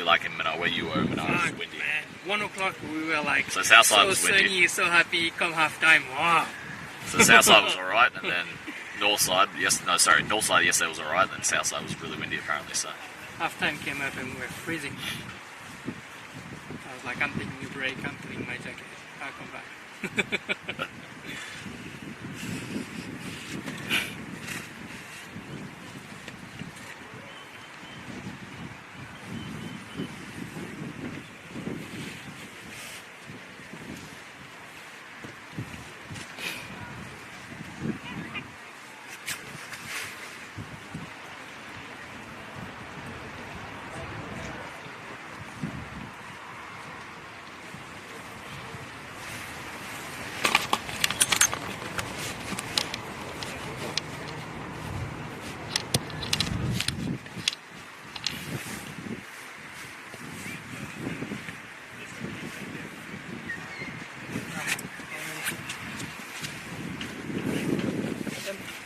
exactly like in Manaus, where you were in Manaus? It was windy. Man. 1 o'clock we were like So south side so was windy. sunny, so happy. Come half time, wow. So the south side was alright, and then north side, north side yesterday was alright, and then south side was really windy apparently. So Half time came up and we were freezing. I was like, I'm taking a break, I'm putting my jacket, I'll come back.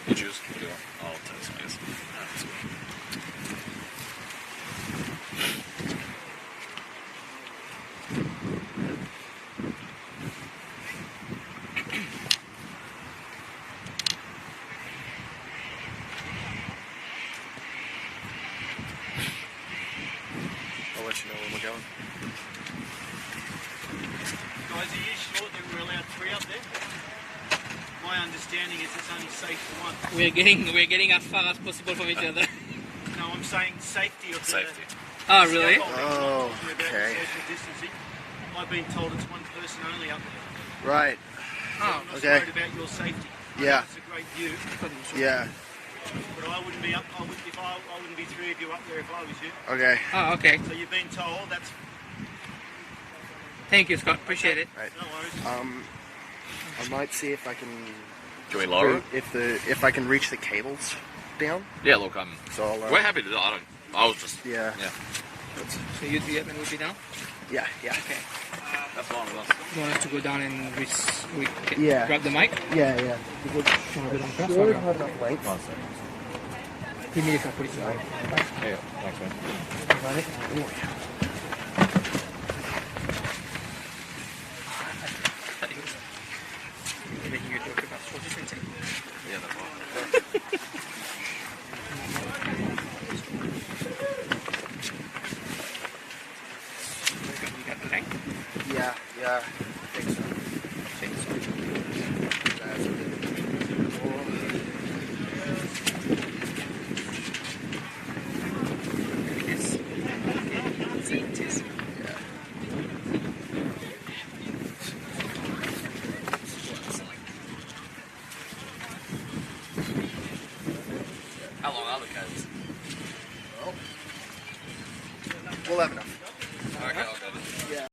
you choose. I'll tell some, I guess. I'll let you know when we're going. Guys, are you sure that we're allowed 3 up there? My understanding is it's only safe for 1. We're getting as far as possible from each other. No, I'm saying safety of the... Safety. Oh, really? Oh, okay. Social distancing. I've been told it's 1 person only up there. Right. Oh, I'm not okay. worried about your safety. Yeah. It's a great view, Yeah. but I wouldn't be up. I wouldn't be 3 of you up there if I was you. Okay. oh, okay. So you've been told. That's Thank you, Scott. Appreciate it. Right. no worries. I might see if I can. Can we lower it? If I can reach the cables down. Yeah, look, So I'll. we're happy to do it. I was just... Yeah. Yeah. So you'd be up and we'd be down? Yeah. Yeah. Okay. That's fine with us. You want us to go down and Yeah. grab the mic? Yeah. Yeah. Should we Have enough length. Give me if I put it down. Yeah, thanks, man. Yeah, that's fine. You got the length? Yeah. Yeah. I think so. That's Yes. It is. Yeah. How long are the cables? We'll have enough. Okay, I'll go. Yeah.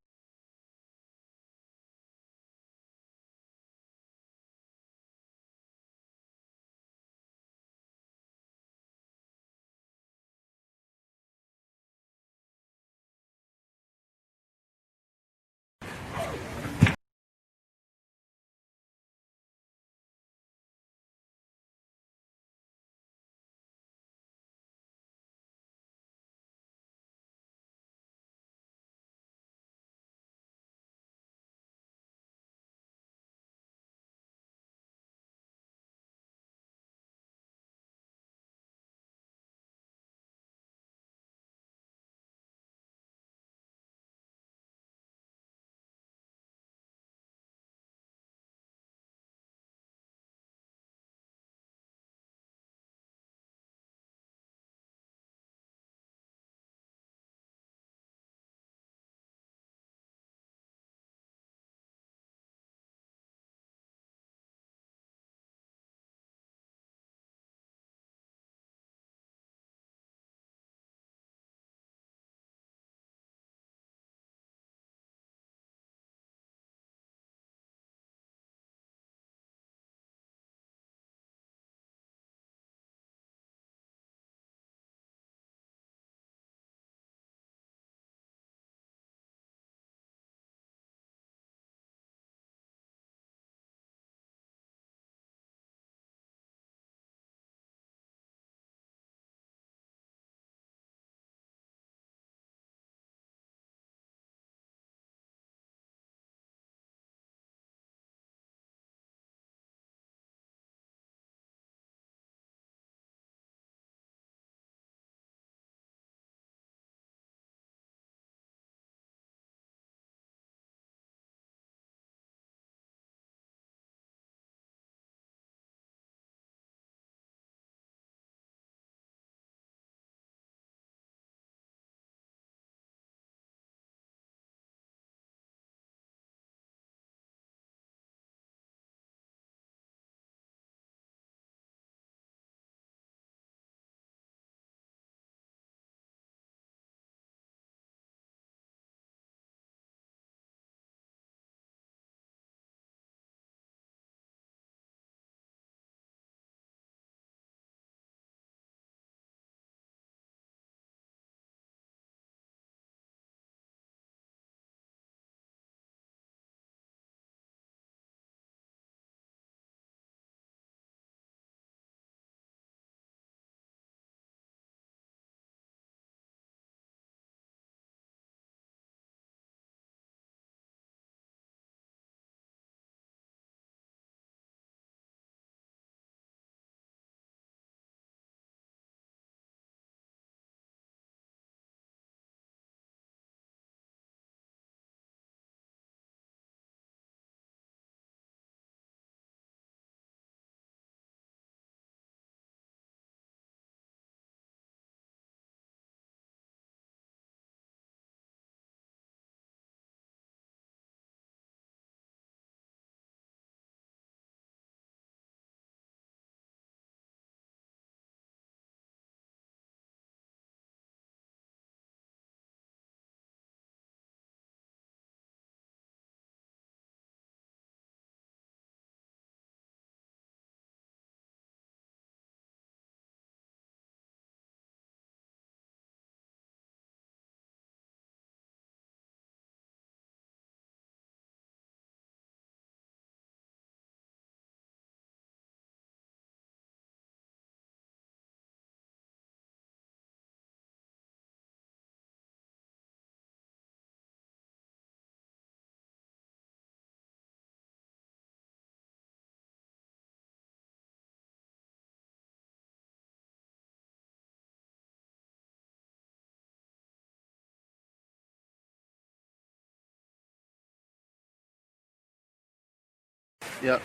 Yep.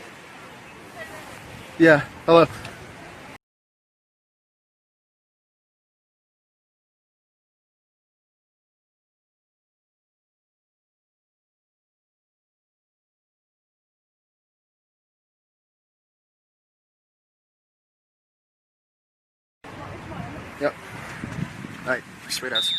Yeah. Hello. Yep. Right. Sweet as.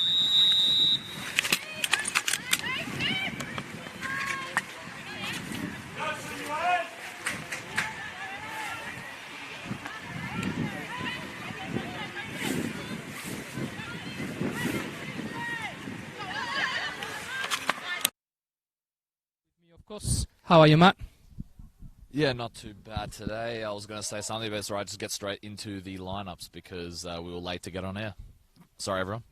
Of course. How are you, Matt? Yeah, not too bad today. I was going to say something, but it's all right. Just get straight into the lineups because we were late to get on air. Sorry, everyone.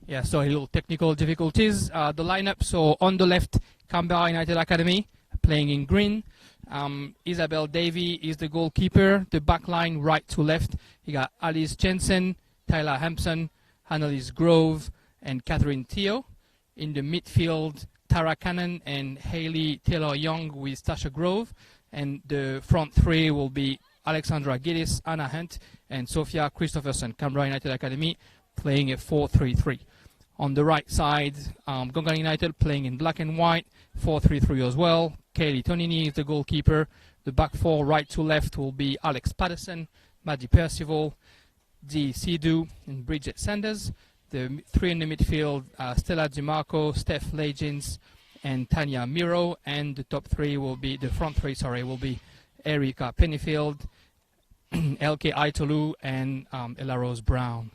Yeah, so a little technical difficulties. The lineup, so on the left, Canberra United Academy, playing in green. Isabel Davey is the goalkeeper. The back line, right to left, you got Alice Jensen, Tyler Hampson, Annalise Grove, and Catherine Theo. In the midfield, Tara Cannon and Hayley Taylor-Young with Tasha Grove. And the front three will be Alexandra Giddis, Anna Hunt, and Sophia Christopherson, Canberra United Academy, playing a 4-3-3. On the right side, Gungahlin United playing in black and white, 4-3-3 as well. Kaylee Tonini is the goalkeeper. The back four, right to left, will be Alex Patterson, Maddie Percival, Dee Sidhu, and Bridget Sanders. The three in the midfield, Stella DiMarco, Steph Legins, and Tanya Miro. And the top three will be, the front three, sorry, will be Erica Pennyfield, LK Aitolu, and Ella Rose Brown.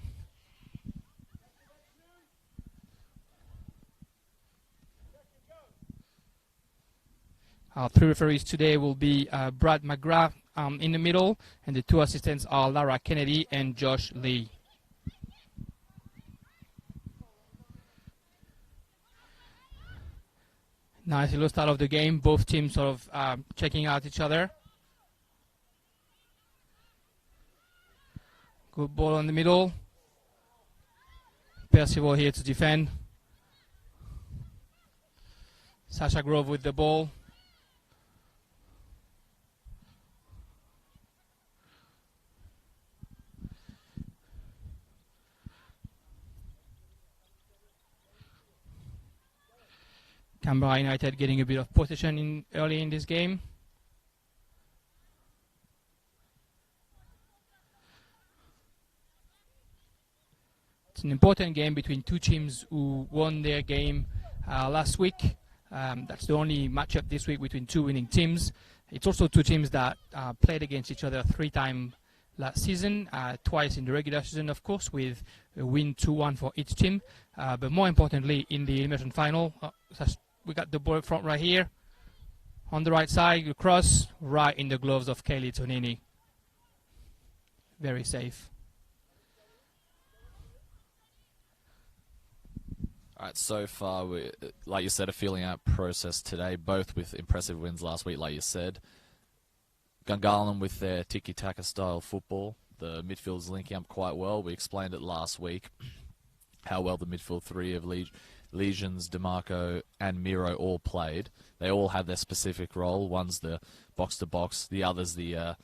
Our three referees today will be Brad McGrath in the middle, and the two assistants are Lara Kennedy and Josh Lee. Nice little start of the game, both teams sort of checking out each other. Good ball in the middle. Percival here to defend. Sasha Grove with the ball. Canberra United getting a bit of possession early in this game. It's an important game between two teams who won their game last week. That's the only matchup this week between two winning teams. It's also two teams that played against each other 3 times last season, twice in the regular season, of course, with a win 2-1 for each team. But more importantly, in the elimination final, we got the ball up front right here. On the right side, the cross, right in the gloves of Kaylee Tonini. Very safe. All right, so far, like you said, a feeling out process today, both with impressive wins last week, like you said. Gungahlin with their tiki-taka style football. The midfield's linking up quite well. We explained it last week, how well the midfield three of Legions, DeMarco, and Miro all played. They all have their specific role. One's the box-to-box, the other's the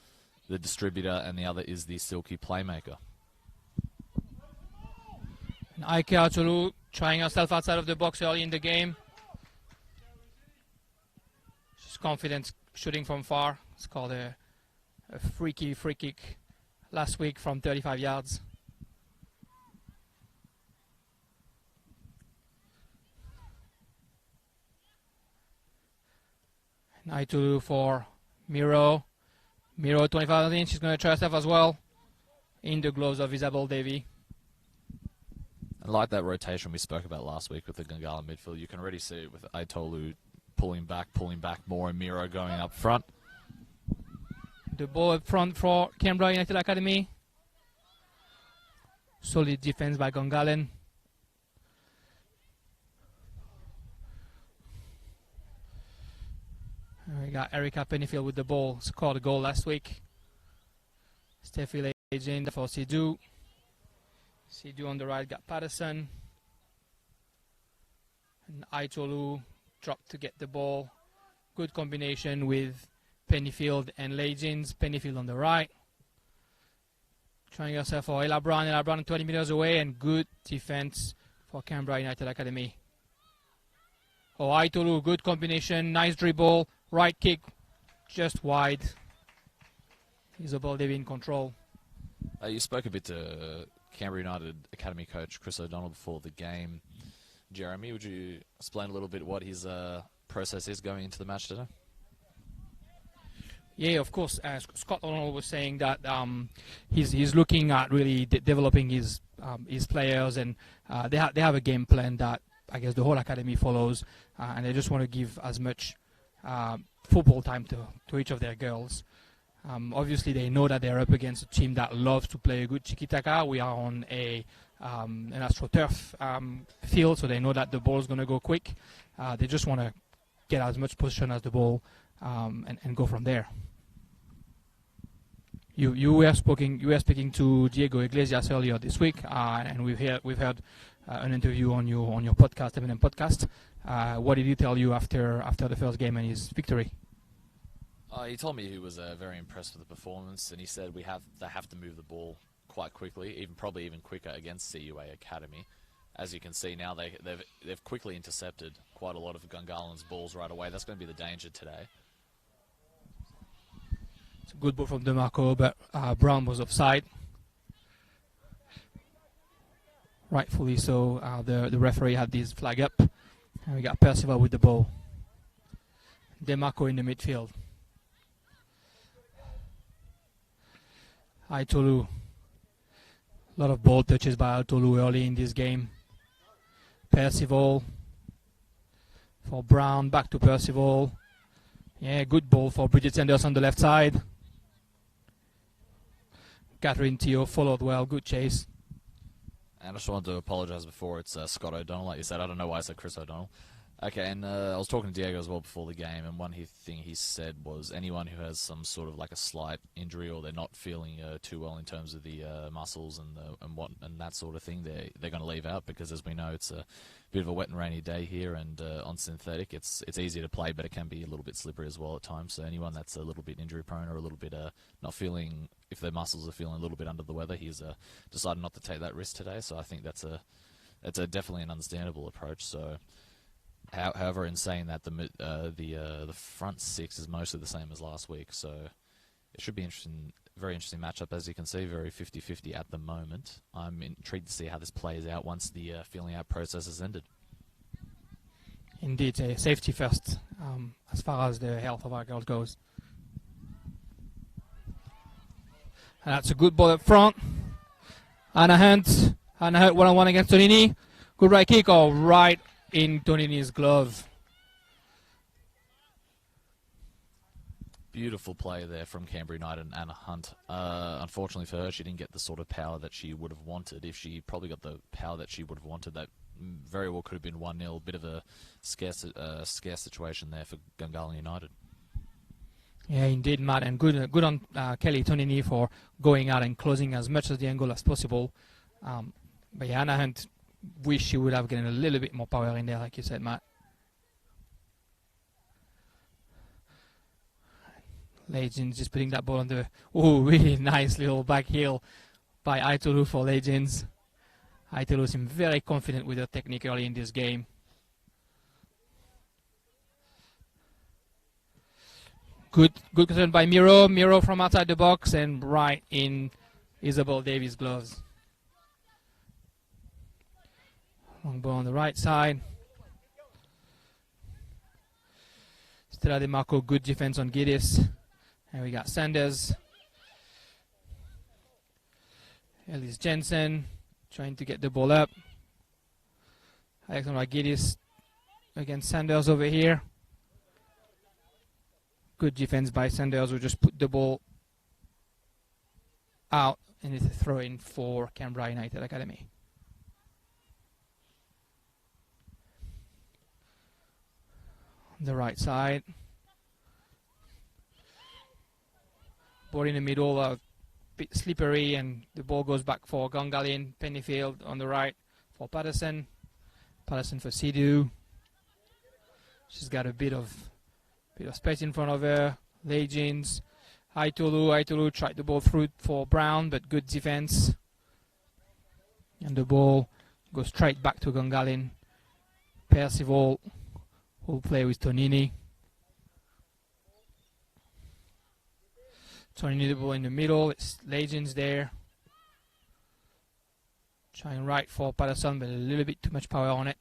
distributor, and the other is the silky playmaker. Ike Atulu trying herself outside of the box early in the game. She's confident shooting from far. It's called a freaky free kick last week from 35 yards. Aitulu for Miro. Miro 25 in. She's going to try herself as well in the gloves of Isabel Davey. And like that rotation we spoke about last week with the Gungahlin midfield, you can already see it with Aitolu pulling back more, and Miro going up front. The ball up front for Canberra United Academy. Solid defense by Gungahlin. We got Erica Pennyfield with the ball. Scored a goal last week. Steffi Legend for Sidhu. Sidhu on the right got Patterson. And Aitolu dropped to get the ball. Good combination with Pennyfield and Legends. Pennyfield on the right. Trying herself for Ella Brown. Ella Brown 20 meters away, and good defense for Canberra United Academy. Oh, Aitolu, good combination. Nice dribble. Right kick, just wide. Isabel Davey in control. You spoke a bit to Canberra United Academy coach Chris O'Donnell before the game. Jeremy, would you explain a little bit what his process is going into the match today? Yeah, of course. Scott O'Donnell was saying that he's looking at really developing his players, and they have a game plan that I guess the whole academy follows, and they just want to give as much football time to each of their girls. Obviously, they know that they're up against a team that loves to play a good tiki-taka. We are on an AstroTurf field, so they know that the ball is going to go quick. They just want to get as much position as the ball and go from there. You were speaking to Diego Iglesias earlier this week, and we've heard an interview on your podcast, M&M podcast. What did he tell you after the first game and his victory? He told me he was very impressed with the performance, and he said they have to move the ball quite quickly, probably even quicker against CUA Academy. As you can see now, they've quickly intercepted quite a lot of Gungalin's balls right away. That's going to be the danger today. It's a good ball from DeMarco, but Brown was offside. Rightfully so. The referee had this flag up, and we got Percival with the ball. DeMarco in the midfield. Aitolu. A lot of ball touches by Aitolu early in this game. Percival for Brown, back to Percival. Yeah, good ball for Bridget Sanders on the left side. Catherine Teo followed well, good chase. And I just wanted to apologise before, it's Scott O'Donnell, like you said. I don't know why I said Chris O'Donnell. Okay, and I was talking to Diego as well before the game, and one thing he said was anyone who has some sort of like a slight injury, or they're not feeling too well in terms of the muscles and that sort of thing, they're going to leave out, because as we know, it's a bit of a wet and rainy day here, and on synthetic it's easy to play, but it can be a little bit slippery as well at times. So anyone that's a little bit injury prone or a little bit not feeling, if their muscles are feeling a little bit under the weather, he's decided not to take that risk today. So I think that's definitely an understandable approach. So. However, in saying that, the front six is mostly the same as last week, so it should be interesting, very interesting matchup, as you can see, very 50-50 at the moment. I'm intrigued to see how this plays out once the feeling out process has ended. Indeed, safety first, as far as the health of our girls goes. And that's a good ball up front. Anna Hunt one-on-one against Tonini. Good right kick, right in Tonini's glove. Beautiful play there from Canberra United and Anna Hunt. Unfortunately for her, she didn't get the sort of power that she would have wanted. If she probably got the power that she would have wanted, that very well could have been 1-0. Bit of a scarce situation there for Gungahlin United. Yeah, indeed, Matt, and good on Kelly Tonini for going out and closing as much of the angle as possible. But yeah, Anna Hunt, wish she would have gotten a little bit more power in there, like you said, Matt. Legends just putting that ball on the... Oh, really nice little back heel by Aitolu for Legends. Aitolu seemed very confident with her technique early in this game. Good concern by Miro. Miro from outside the box and right in Isabel Davies' gloves. Long ball on the right side. Stella DeMarco, good defense on Giddis. And we got Sanders. Ellis Jensen trying to get the ball up. Alexandra Giddis against Sanders over here. Good defense by Sanders, who just put the ball out, and it's a throw in for Canberra United Academy. On the right side. Ball in the middle, a bit slippery, and the ball goes back for Gungahlin. Pennyfield on the right for Patterson. Patterson for Sidhu. She's got a bit of Bit of space in front of her. Legends. Aitolu tried the ball through for Brown, but good defense. And the ball goes straight back to Gungahlin. Percival will play with Tonini. Tonini the ball in the middle. It's Legends there. Trying right for Patterson, but a little bit too much power on it.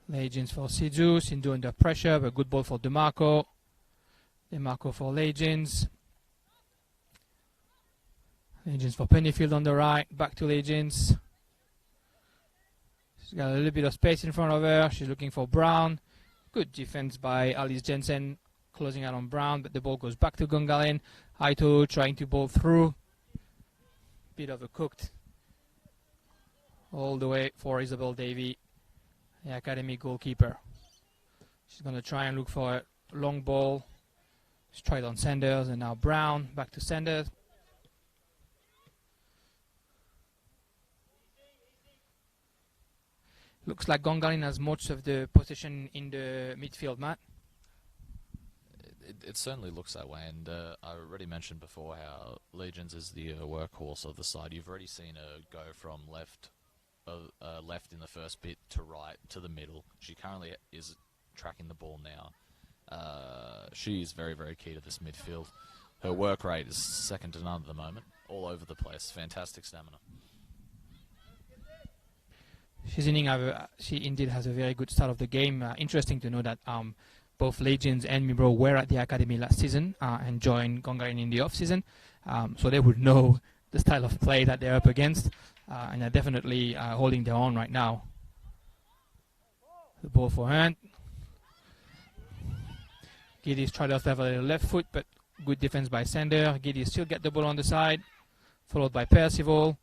Legends for Sidhu. Sidhu under pressure, but good ball for DeMarco. DeMarco for Legends. Legends for Pennyfield on the right. Back to Legends. She's got a little bit of space in front of her. She's looking for Brown. Good defense by Alice Jensen, closing out on Brown, but the ball goes back to Gungahlin. Aito trying to ball through. Bit of a cooked. All the way for Isabel Davey, the academy goalkeeper. She's going to try and look for a long ball. She's tried on Sanders, and now Brown. Back to Sanders. Looks like Gungahlin has much of the possession in the midfield, Matt. It certainly looks that way, and I already mentioned before how Legends is the workhorse of the side. You've already seen her go from left in the first bit to right to the middle. She currently is tracking the ball now. She is very, very key to this midfield. Her work rate is second to none at the moment. All over the place. Fantastic stamina. She indeed has a very good start of the game. Interesting to know that both Legends and Mibro were at the academy last season and joined Gungahlin in the off-season. So they would know the style of play that they're up against, and are definitely holding their own right now. The ball for hand. Giddy's tried to have a left foot, but good defense by Sander. Giddy still get the ball on the side, followed by Percival.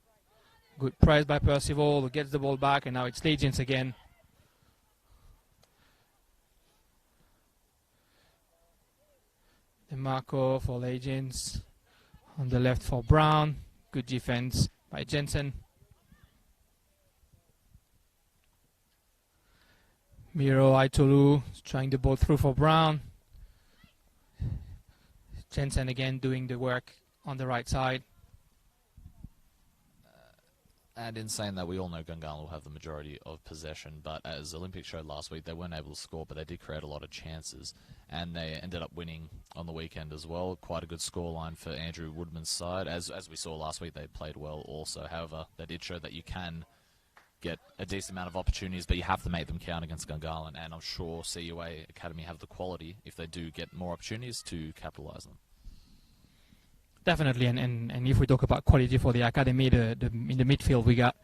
Good press by Percival, who gets the ball back, and now it's Legends again. DeMarco for Legends. On the left for Brown. Good defense by Jensen. Miro Aitolu trying the ball through for Brown. Jensen again doing the work on the right side. And in saying that, we all know Gungahlin will have the majority of possession, but as Olympics showed last week, they weren't able to score, but they did create a lot of chances, and they ended up winning on the weekend as well. Quite a good scoreline for Andrew Woodman's side. As we saw last week, they played well also. However, they did show that you can get a decent amount of opportunities, but you have to make them count against Gungahlin, and I'm sure CUA Academy have the quality, if they do get more opportunities, to capitalise them. Definitely, and if we talk about quality for the academy, in the midfield we got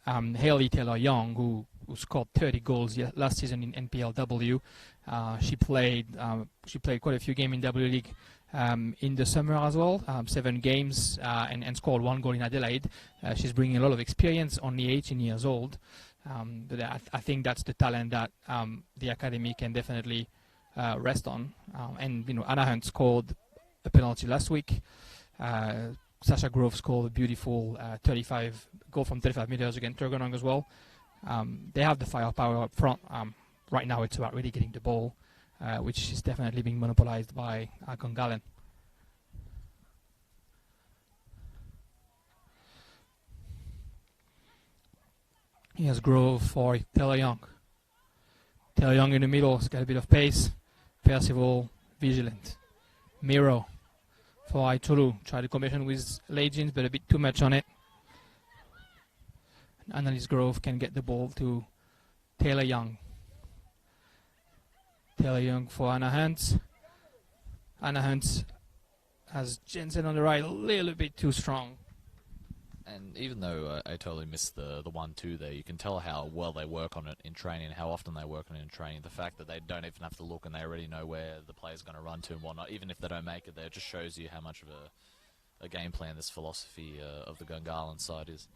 Hayley Taylor-Young, who scored 30 goals last season in NPLW. She played quite a few games in W League in the summer as well, 7 games, and scored 1 goal in Adelaide. She's bringing a lot of experience, only 18 years old. But I think that's the talent that the academy can definitely rest on. And Anna Hunt scored a penalty last week. Sasha Grove scored a beautiful 35 goal from 35 meters against Turgonong as well. They have the firepower up front. Right now it's about really getting the ball, which is definitely being monopolized by Gungahlin. Here's Grove for Taylor-Young. Taylor-Young in the middle, has got a bit of pace. Percival, vigilant. Miro for Aitolu. Try the combination with Legends, but a bit too much on it. Annalise Grove can get the ball to Taylor-Young. Taylor-Young for Anna Hunt. Anna Hunt has Jensen on the right, a little bit too strong. And even though I totally missed the 1-2 there, you can tell how well they work on it in training and how often they work on it in training. The fact that they don't even have to look and they already know where the player's going to run to and whatnot, even if they don't make it there, it just shows you how much of a game plan this philosophy of the Gungahlin side is.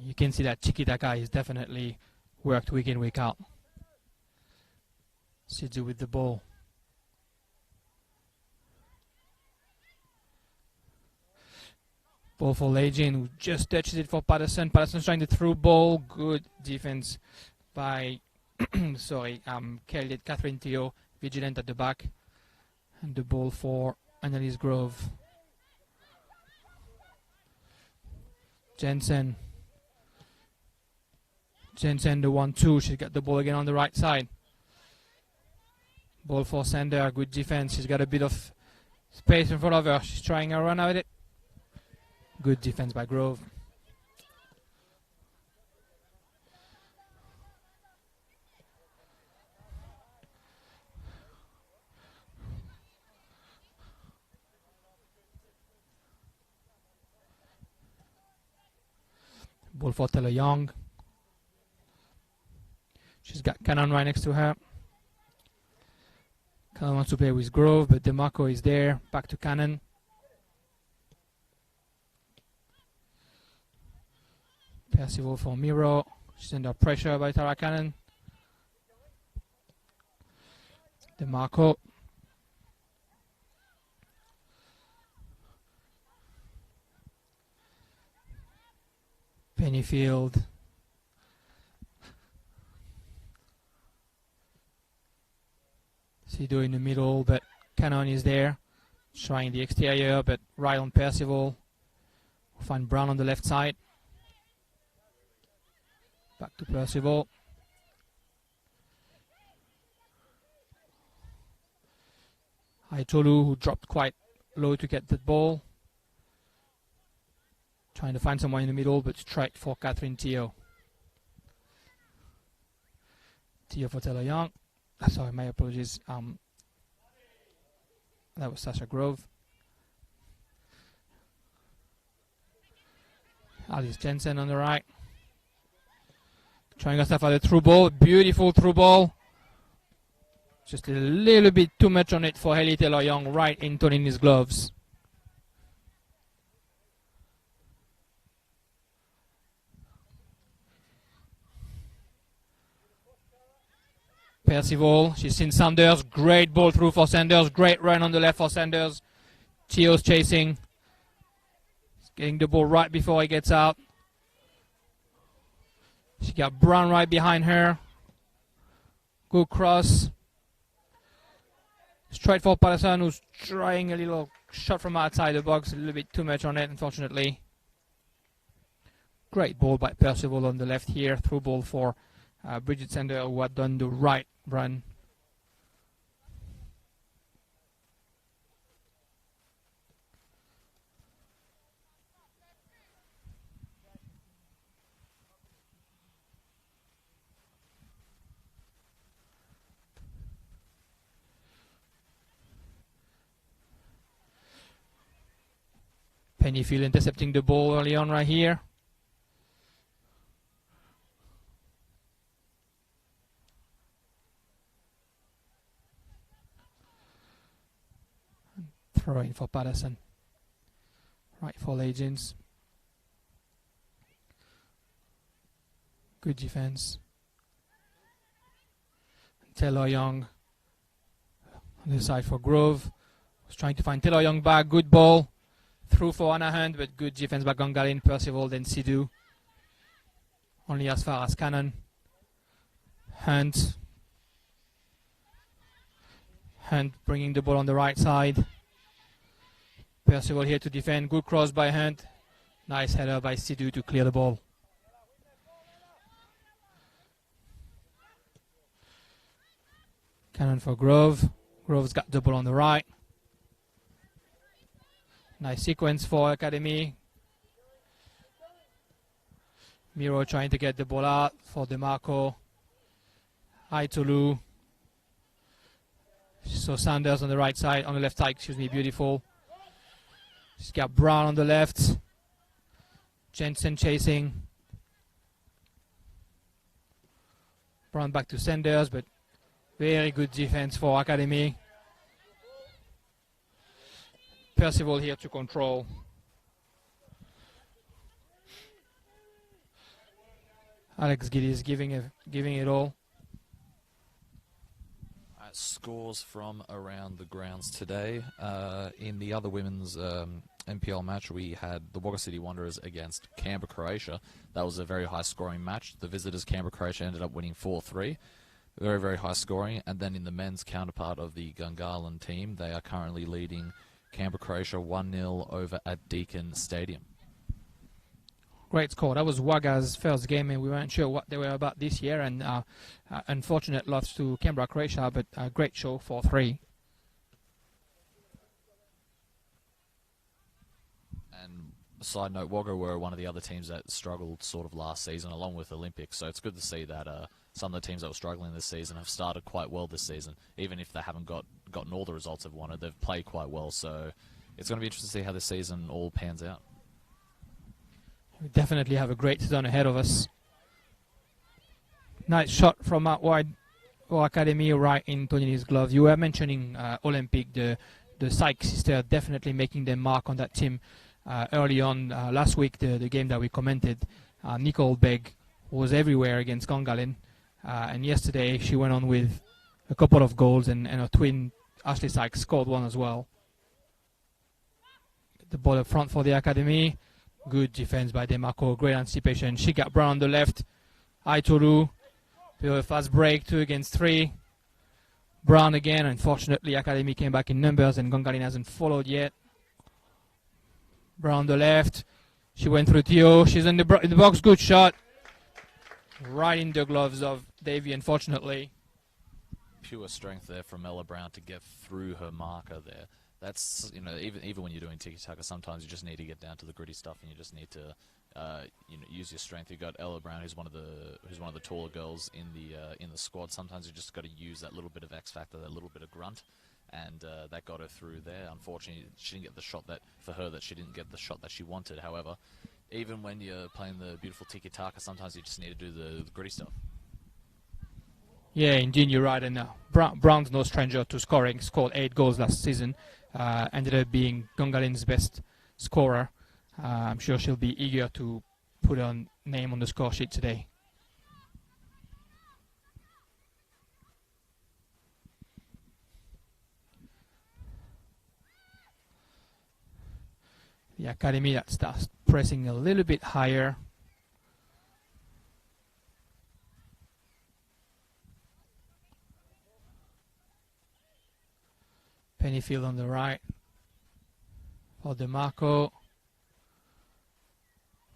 You can see that tiki-taka is definitely worked week in, week out. Sidhu with the ball. Ball for Leijin, who just touches it for Patterson. Patterson's trying the through ball. Good defense by Catherine Theo, vigilant at the back. And the ball for Annalise Grove. Jensen, the 1-2. She's got the ball again on the right side. Ball for Sander. Good defense. She's got a bit of space in front of her. She's trying a run out of it. Good defense by Grove. Ball for Taylor Young. She's got Cannon right next to her. Cannon wants to play with Grove, but DeMarco is there. Back to Cannon. Percival for Miro. She's under pressure by Tara Cannon. DeMarco. Pennyfield. Sido in the middle, but Cannon is there. Trying the exterior, but right on Percival. We'll find Brown on the left side. Back to Percival. Aitolu, who dropped quite low to get the ball. Trying to find someone in the middle, but strike for Catherine Theo. Theo for Taylor Young. Sorry, my apologies. That was Sasha Grove. Alice Jensen on the right. Trying herself at a through ball. Beautiful through ball. Just a little bit too much on it for Haley Taylor Young, right in Tonini's gloves. Percival, she's seen Sanders. Great ball through for Sanders. Great run on the left for Sanders. Theo's chasing. He's getting the ball right before he gets out. She got Brown right behind her. Good cross. Straight for Patterson, who's trying a little shot from outside the box. A little bit too much on it, unfortunately. Great ball by Percival on the left here. Through ball for Bridget Sander, who had done the right run. Pennyfield intercepting the ball early on right here. Throw in for Patterson. Right for Legends. Good defense. Taylor Young on the side for Grove. Was trying to find Taylor Young back. Good ball. Through for Anna Hunt, but good defense by Gungahlin, Percival, then Sidhu. Only as far as Cannon. Hunt bringing the ball on the right side. Percival here to defend. Good cross by Hunt. Nice header by Sidhu to clear the ball. Cannon for Grove. Grove's got the ball on the right. Nice sequence for Academy. Miro trying to get the ball out for DeMarco. Aitolu. So Sanders on the right side, on the left side, excuse me, beautiful. She's got Brown on the left. Jensen chasing. Brown back to Sanders, but very good defense for Academy. Percival here to control. Alex Giddy is giving it all. Scores from around the grounds today. In the other women's NPL match, we had the Wagga City Wanderers against Canberra, Croatia. That was a very high-scoring match. The visitors, Canberra, Croatia, ended up winning 4-3. Very, very high scoring. And then in the men's counterpart of the Gungahlin team, they are currently leading Canberra, Croatia 1-0 over at Deakin Stadium. Great score. That was Waga's first game, and we weren't sure what they were about this year. And unfortunate loss to Canberra, Croatia, but a great show, 4-3. And side note, Wagga were one of the other teams that struggled sort of last season, along with Olympics. So it's good to see that some of the teams that were struggling this season have started quite well this season. Even if they haven't gotten all the results they've wanted, they've played quite well. So it's going to be interesting to see how this season all pans out. We definitely have a great season ahead of us. Nice shot from out wide for Academy, right in Tonini's glove. You were mentioning Olympic, the Sykes sister definitely making their mark on that team early on. Last week, the game that we commented, Nicole Begg was everywhere against Gungahlin. And yesterday she went on with a couple of goals, and her twin Ashley Sykes scored one as well. The ball up front for the Academy. Good defense by DeMarco, great anticipation. She got Brown on the left. Aitoru, bit of a fast break, 2 against 3. Brown again. Unfortunately, Academy came back in numbers, and Gungahlin hasn't followed yet. Brown on the left. She went through Theo. She's in the box. Good shot. Right in the gloves of Davy, unfortunately. Pure strength there from Ella Brown to get through her marker there. That's, you know, even when you're doing tiki-taka, sometimes you just need to get down to the gritty stuff, and you just need to use your strength. You've got Ella Brown, who's one of the taller girls in the squad. Sometimes you just got to use that little bit of X factor, that little bit of grunt, and that got her through there. Unfortunately, she didn't get the shot she didn't get the shot that she wanted. However, even when you're playing the beautiful tiki-taka, sometimes you just need to do the gritty stuff. Yeah, indeed, you're right. And Brown's no stranger to scoring. Scored 8 goals last season. Ended up being Gungalin's best scorer. I'm sure she'll be eager to put her name on the score sheet today. The Academy that starts pressing a little bit higher. Pennyfield on the right for DeMarco.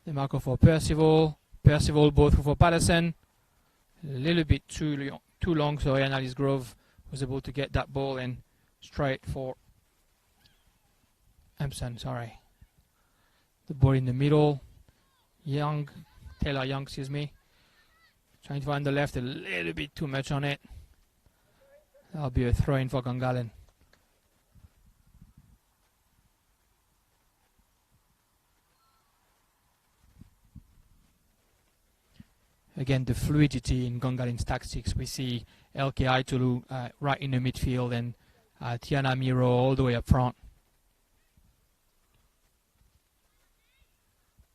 DeMarco for Percival. Percival both for Patterson. A little bit too long, so Annalise Grove was able to get that ball in straight for Empson, sorry. The ball in the middle. Taylor Young, excuse me. Trying to find the left, a little bit too much on it. That'll be a throw-in for Gungahlin. Again, the fluidity in Gungalin's tactics. We see LK Aitulu right in the midfield, and Tiana Miro all the way up front.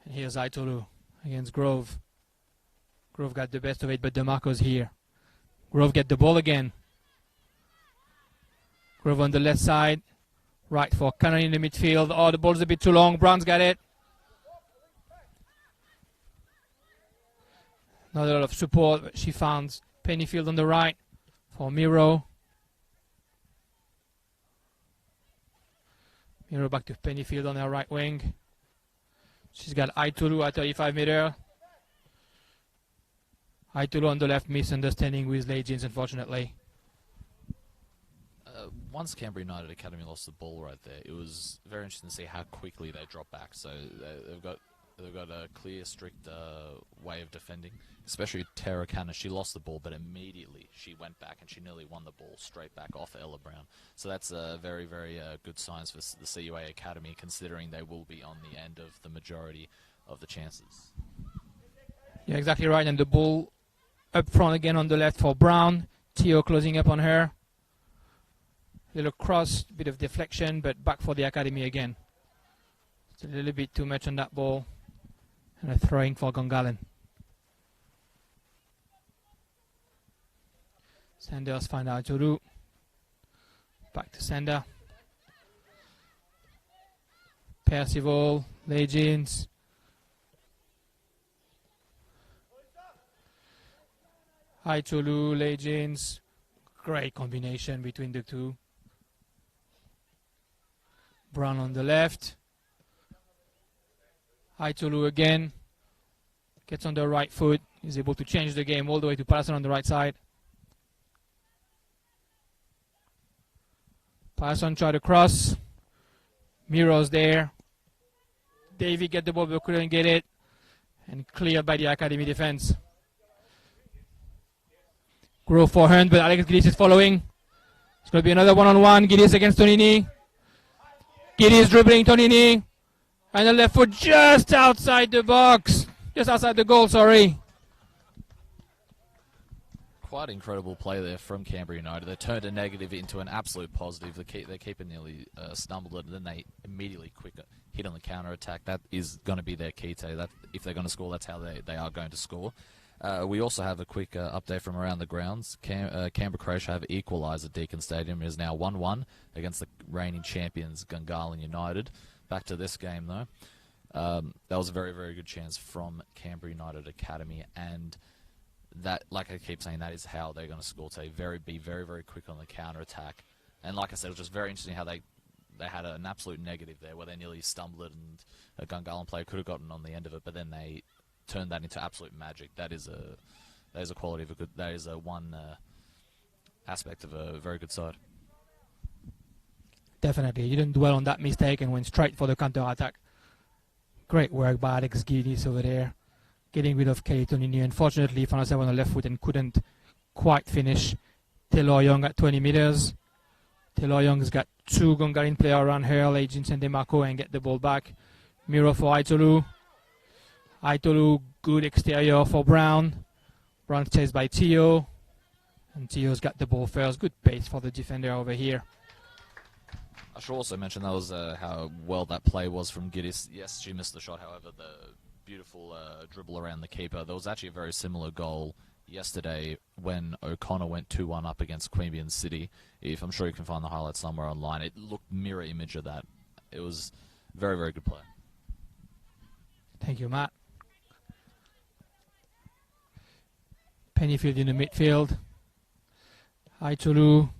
And here's Aitulu against Grove. Grove got the best of it, but DeMarco's here. Grove get the ball again. Grove on the left side. Right for Cannon in the midfield. Oh, the ball's a bit too long. Brown's got it. Not a lot of support, but she found Pennyfield on the right for Miro. Miro back to Pennyfield on her right wing. She's got Aitulu at 35 meter. Aitulu on the left, misunderstanding with Legends, unfortunately. Once Canberra United Academy lost the ball right there, it was very interesting to see how quickly they dropped back. So they've got a clear, strict way of defending, especially Tara Canna. She lost the ball, but immediately she went back and she nearly won the ball straight back off Ella Brown. So that's very, very good signs for the CUA Academy, considering they will be on the end of the majority of the chances. Yeah, exactly right. And the ball up front again on the left for Brown. Theo closing up on her. Little cross, bit of deflection, but back for the Academy again. It's a little bit too much on that ball. And a throwing for Gungahlin. Sanders find out to do. Back to sender. Percival, Legends. Haitolu, Legends. Great combination between the two. Brown on the left. Haitolu again. Gets on the right foot. Is able to change the game all the way to Patterson on the right side. Patterson tried to cross. Miro's there. Davy get the ball but couldn't get it. And cleared by the Academy defense. Grove forehand, but Alex Giddis is following. It's going to be another one-on-one. Giddis against Tonini. Giddis dribbling Tonini. And the left foot just outside the box. Just outside the goal, sorry. Quite incredible play there from Canberra United. They turned a negative into an absolute positive. Their keeper nearly stumbled it, and then they immediately hit on the counter-attack. That is going to be their key today. That, if they're going to score, that's how they are going to score. We also have a quick update from around the grounds. Canberra Croatia have equalised at Deakin Stadium. It is now 1-1 against the reigning champions, Gungahlin United. Back to this game, though. That was a very, very good chance from Canberra United Academy, and that, like I keep saying, that is how they're going to score today. Be very, very quick on the counter-attack. And like I said, it was just very interesting how they had an absolute negative there where they nearly stumbled it, and a Gungahlin player could have gotten on the end of it, but then they turned that into absolute magic. That is a quality of a good. That is a one aspect of a very good side. Definitely, you didn't dwell on that mistake and went straight for the counter-attack. Great work by Alex Giddis over there, getting rid of Kelly Tonini. Unfortunately, he found himself on the left foot and couldn't quite finish. Taylor Young at 20 meters. Taylor Young's got two Gungahlin players around her, Legends and DeMarco, and get the ball back. Miro for Haitolu. Haitolu, good exterior for Brown. Brown's chased by Tio. And Tio's got the ball first. Good pace for the defender over here. I should also mention that was how well that play was from Giddis. Yes, she missed the shot, however, the beautiful dribble around the keeper. There was actually a very similar goal yesterday when O'Connor went 2-1 up against Queanbeyan City. I'm sure you can find the highlights somewhere online. It looked mirror image of that. It was very, very good play. Thank you, Matt. Pennyfield in the midfield. Haitolu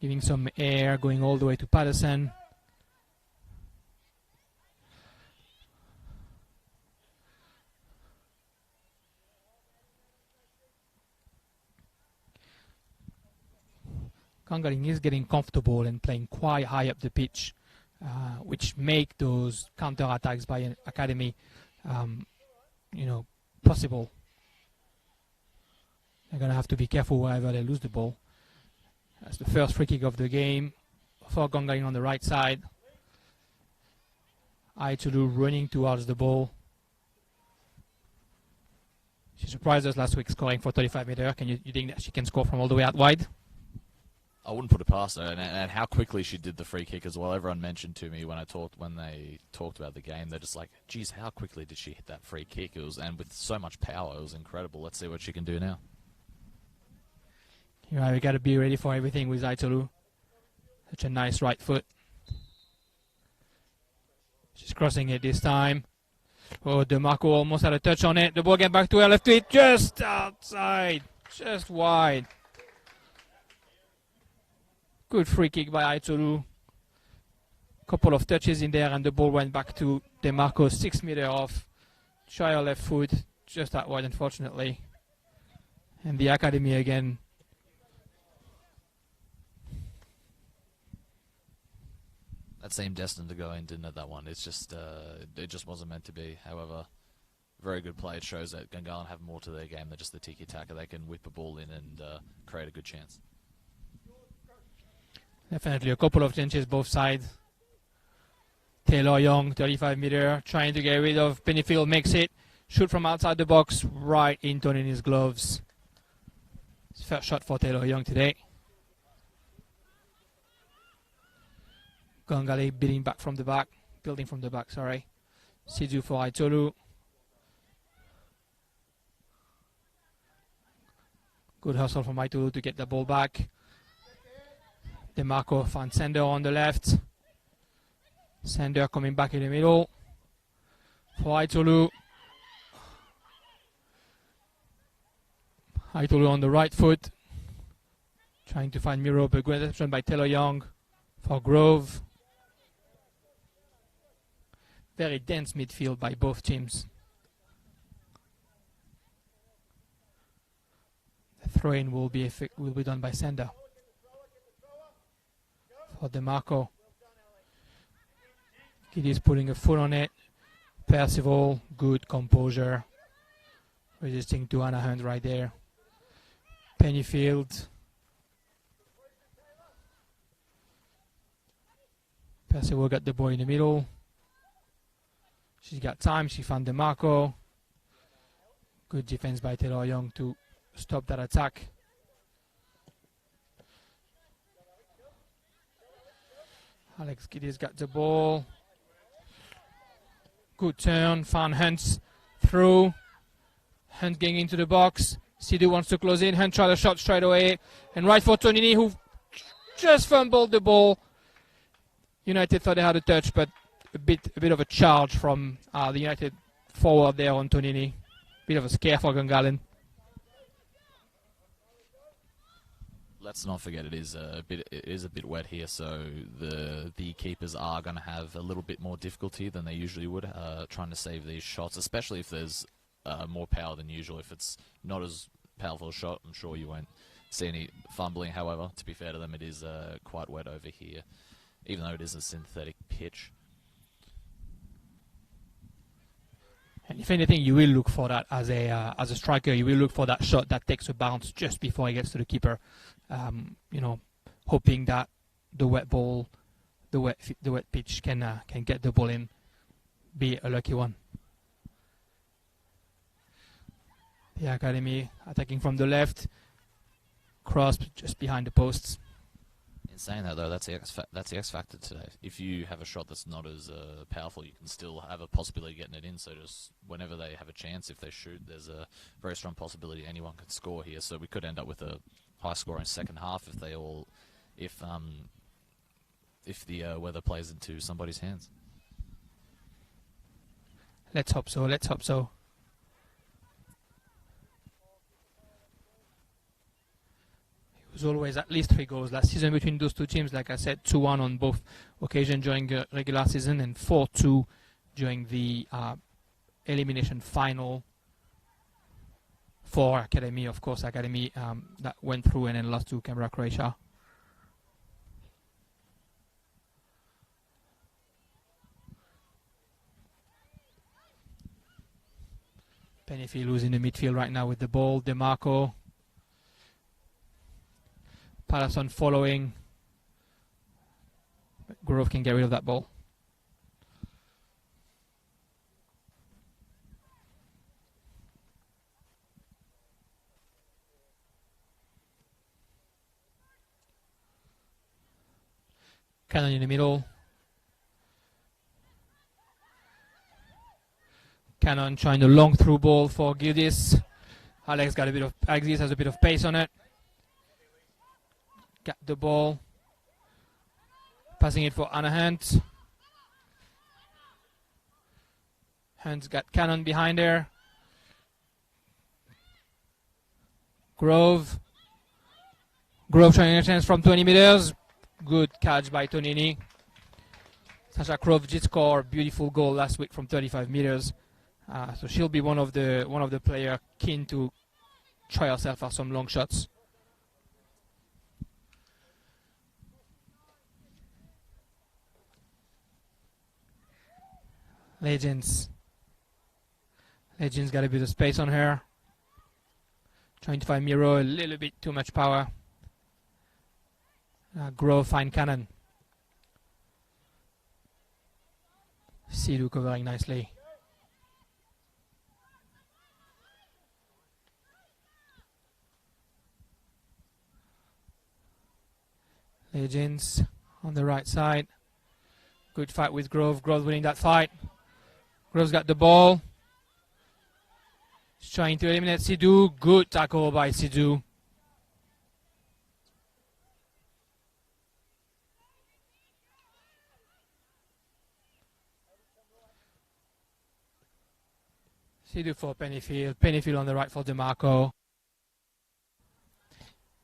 giving some air, going all the way to Patterson. Gungahlin is getting comfortable and playing quite high up the pitch, which make those counter-attacks by an academy, possible. They're going to have to be careful wherever they lose the ball. That's the first free kick of the game for Gungahlin on the right side. Haitolu running towards the ball. She surprised us last week scoring for 35 meters. You think that she can score from all the way out wide? I wouldn't put it past her, and how quickly she did the free kick as well. Everyone mentioned to me when they talked about the game, they're just like, geez, how quickly did she hit that free kick? And with so much power, it was incredible. Let's see what she can do now. We got to be ready for everything with Haitolu. Such a nice right foot. She's crossing it this time. Oh, DeMarco almost had a touch on it. The ball get back to her left feet, just outside, just wide. Good free kick by Haitolu. Couple of touches in there, and the ball went back to DeMarco, 6 meters off. Try her left foot, just that wide, unfortunately. And the academy again. That seemed destined to go in, didn't it, that one? It's just, it just wasn't meant to be. However, very good play. It shows that Gungahlin have more to their game than just the tiki-taka. They can whip a ball in and create a good chance. Definitely a couple of chances both sides. Taylor Young, 35 meter, trying to get rid of Pennyfield, makes it. Shoot from outside the box, right into his gloves. First shot for Taylor Young today. Gungahlin building from the back, sorry. Sidhu for Haitolu. Good hustle from Haitolu to get the ball back. DeMarco found Sander on the left. Sander coming back in the middle for Aitolu. Aitolu on the right foot, trying to find Miro, but good reception by Taylor Young for Grove. Very dense midfield by both teams. The throw-in will be done by Sander for DeMarco. Giddy's putting a foot on it. Percival, good composure, resisting to Anna Hunt right there. Pennyfield. Percival got the ball in the middle. She's got time. She found DeMarco. Good defense by Taylor Young to stop that attack. Alex Giddy's got the ball. Good turn. Found Hunt through. Hunt getting into the box. Sidhu wants to close in. Hunt tried a shot straight away. And right for Tonini, who just fumbled the ball. United thought they had a touch, but a bit of a charge from the United forward there on Tonini. Bit of a scare for Gungahlin. Let's not forget it is a bit wet here, so the keepers are going to have a little bit more difficulty than they usually would trying to save these shots, especially if there's more power than usual. If it's not as powerful a shot, I'm sure you won't see any fumbling. However, to be fair to them, it is quite wet over here, even though it is a synthetic pitch. And if anything, you will look for that as a striker. You will look for that shot that takes a bounce just before it gets to the keeper. Hoping that the wet ball, the wet pitch can get the ball in, be a lucky one. The Academy attacking from the left, cross just behind the posts. In saying that, though, that's the X factor today. If you have a shot that's not as powerful, you can still have a possibility of getting it in. So just whenever they have a chance, if they shoot, there's a very strong possibility anyone could score here. So we could end up with a high scoring second half if the weather plays into somebody's hands. Let's hope so. Let's hope so. It was always at least 3 goals last season between those two teams. Like I said, 2-1 on both occasions during the regular season and 4-2 during the elimination final for Academy. Of course, Academy that went through and then lost to Canberra, Croatia. Pennyfield who's in the midfield right now with the ball. DeMarco. Patterson following. Grove can get rid of that ball. Cannon in the middle. Cannon trying the long through ball for Gildis. Alex has a bit of pace on it. Got the ball. Passing it for Anna Hunt. Hunt's got Cannon behind there. Grove trying a chance from 20 meters. Good catch by Tonini. Sasha Grove did score a beautiful goal last week from 35 meters. So she'll be one of the players keen to try herself for some long shots. Legends got a bit of space on her. Trying to find Miro, a little bit too much power. Grove find Cannon. Sidhu covering nicely. Legends on the right side. Good fight with Grove. Grove winning that fight. Grove's got the ball. He's trying to eliminate Sidhu. Good tackle by Sidhu. Sidhu for Pennyfield. Pennyfield on the right for DeMarco.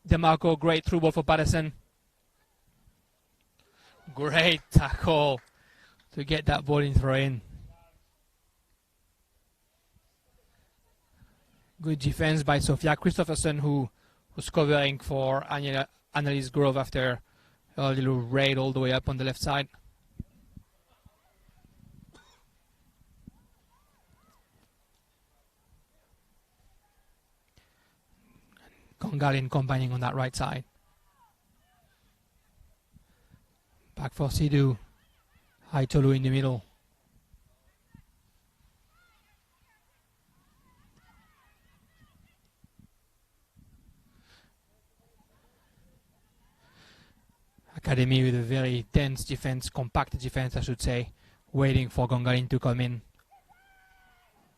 DeMarco, great through ball for Patterson. Great tackle to get that ball in throw in. Good defense by Sophia Christopherson, who was covering for Annalise Grove after a little raid all the way up on the left side. Gungahlin combining on that right side. Back for Sidhu. Haitolu in the middle. Academy with a very dense defense, compact defense I should say, waiting for Gungahlin to come in.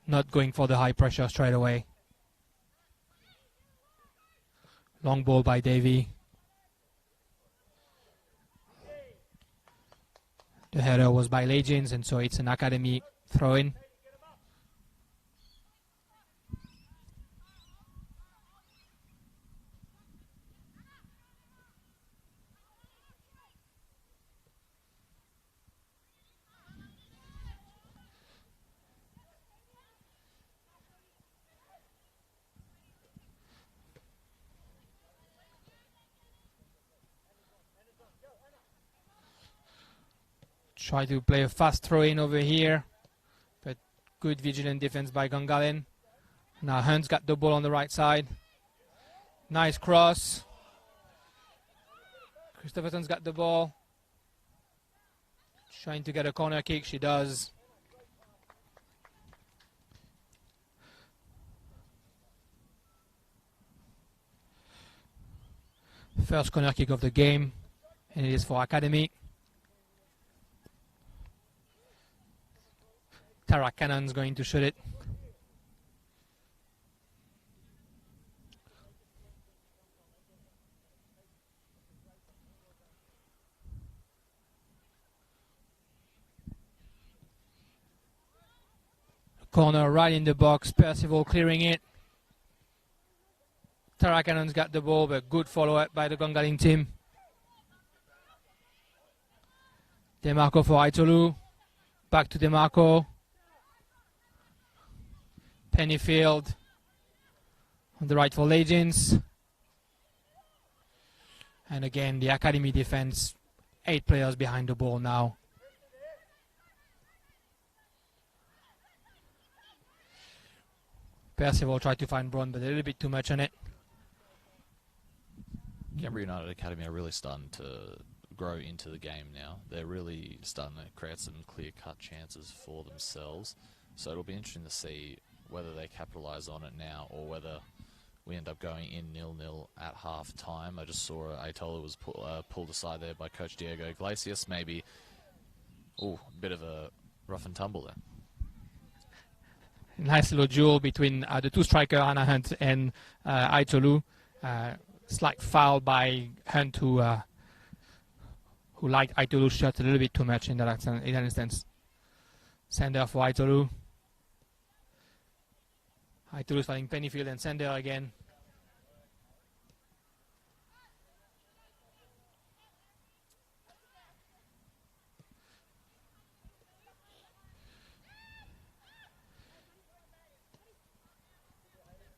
Not going for the high pressure straight away. Long ball by Davy. The header was by Legends, and so it's an Academy throw-in. Try to play a fast throw-in over here, but good vigilant defense by Gungahlin. Now Hunt's got the ball on the right side. Nice cross. Christopherson's got the ball. Trying to get a corner kick, she does. First corner kick of the game, and it is for Academy. Tara Cannon's going to shoot it. Corner right in the box, Percival clearing it. Tara Cannon's got the ball, but good follow-up by the Gungahlin team. DeMarco for Haitolu. Back to DeMarco. Pennyfield on the right for Legends. And again, the Academy defense, 8 players behind the ball now. Percival tried to find Braun, but a little bit too much on it. Canberra United Academy are really starting to grow into the game now. They're really starting to create some clear-cut chances for themselves. So it'll be interesting to see whether they capitalise on it now or whether we end up going in 0-0 at half time. I just saw Aitola was pulled aside there by Coach Diego Iglesias. Maybe, a bit of a rough and tumble there. Nice little duel between the two strikers, Anna Hunt and Aitolu. Slight foul by Hunt, who liked Aitolu's shot a little bit too much in that instance. Sender for Aitolu. Aitolu's fighting Pennyfield and Sender again.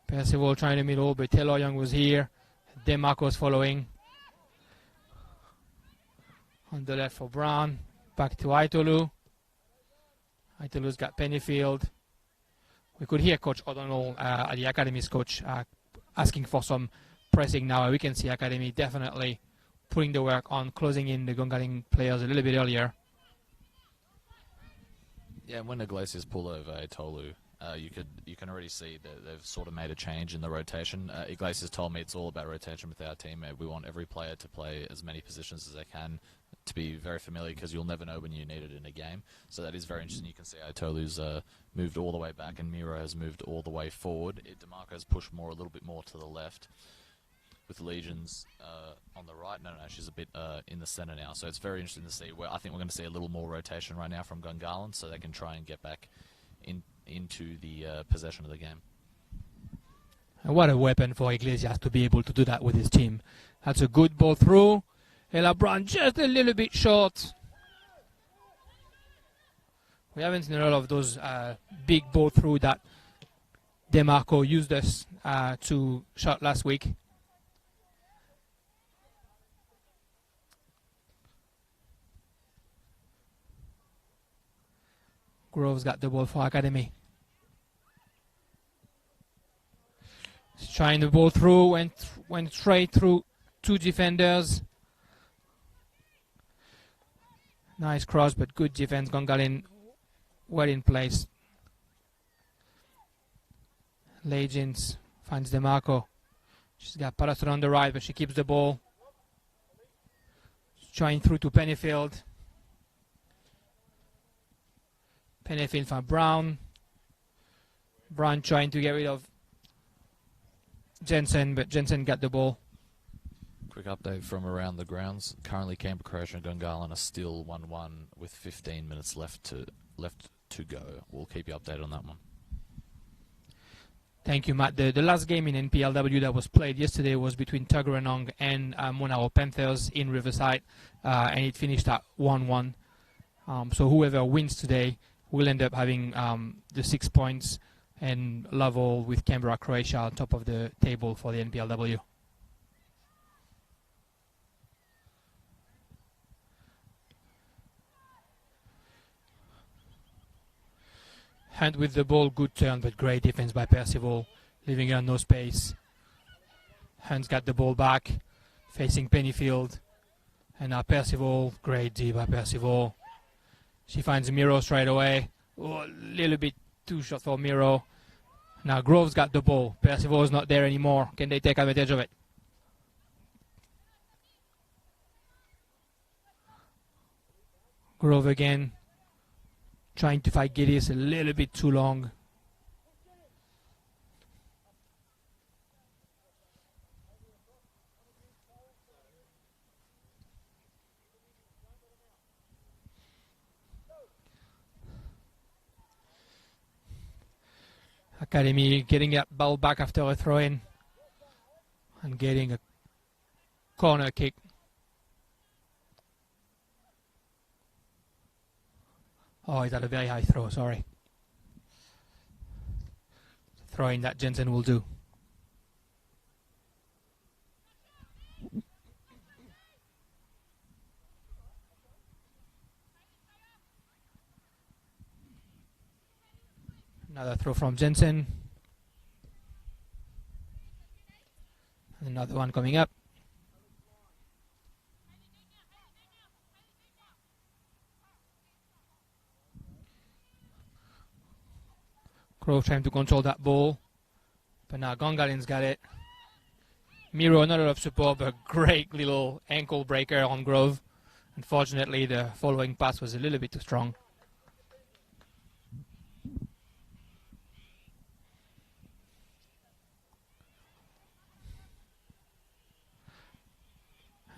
Percival trying the middle, but Taylor Young was here. DeMarco's following. On the left for Brown. Back to Aitolu. Aitolu's got Pennyfield. We could hear Coach O'Donnell, the Academy's coach, asking for some pressing now. We can see Academy definitely putting the work on closing in the Gungahlin players a little bit earlier. Yeah, and when Iglesias pulled over Aitolu, you can already see that they've sort of made a change in the rotation. Iglesias told me it's all about rotation with our team. We want every player to play as many positions as they can, to be very familiar, because you'll never know when you need it in a game. So that is very interesting. You can see Aitolu's moved all the way back and Miro has moved all the way forward. DeMarco's pushed a little bit more to the left, with Legions on the right. No, she's a bit in the centre now. So it's very interesting to see. I think we're going to see a little more rotation right now from Gungahlin, so they can try and get back into the possession of the game. And what a weapon for Iglesias to be able to do that with his team. That's a good ball through. Ella Brown just a little bit short. We haven't seen a lot of those big ball through that DeMarco used us to shot last week. Grove's got the ball for Academy. He's trying the ball through, went straight through two defenders. Nice cross, but good defense. Gungahlin well in place. Legends finds DeMarco. She's got Patterson on the right, but she keeps the ball. She's trying through to Pennyfield. Pennyfield for Brown. Brown trying to get rid of Jensen, but Jensen got the ball. Quick update from around the grounds. Currently, Canberra, Croatia and Gungahlin are still 1-1 with 15 minutes left to go. We'll keep you updated on that one. Thank you, Matt. The last game in NPLW that was played yesterday was between Tuggeranong and Monaro Panthers in Riverside, and it finished at 1-1. So whoever wins today will end up having the 6 points and level with Canberra, Croatia on top of the table for the NPLW. Hunt with the ball, good turn, but great defense by Percival, leaving her no space. Hunt's got the ball back, facing Pennyfield. And now Percival, great D by Percival. She finds Miro straight away. Oh, a little bit too short for Miro. Now Grove's got the ball. Percival is not there anymore. Can they take advantage of it? Grove again. Trying to fight Giddis a little bit too long. Academy getting that ball back after a throw-in and getting a corner kick. Oh, is that a very high throw? Sorry. Throwing that Jensen will do. Another throw from Jensen. Another one coming up. Grove trying to control that ball. But now Gungahlin's got it. Miro, not a lot of support, but great little ankle breaker on Grove. Unfortunately, the following pass was a little bit too strong.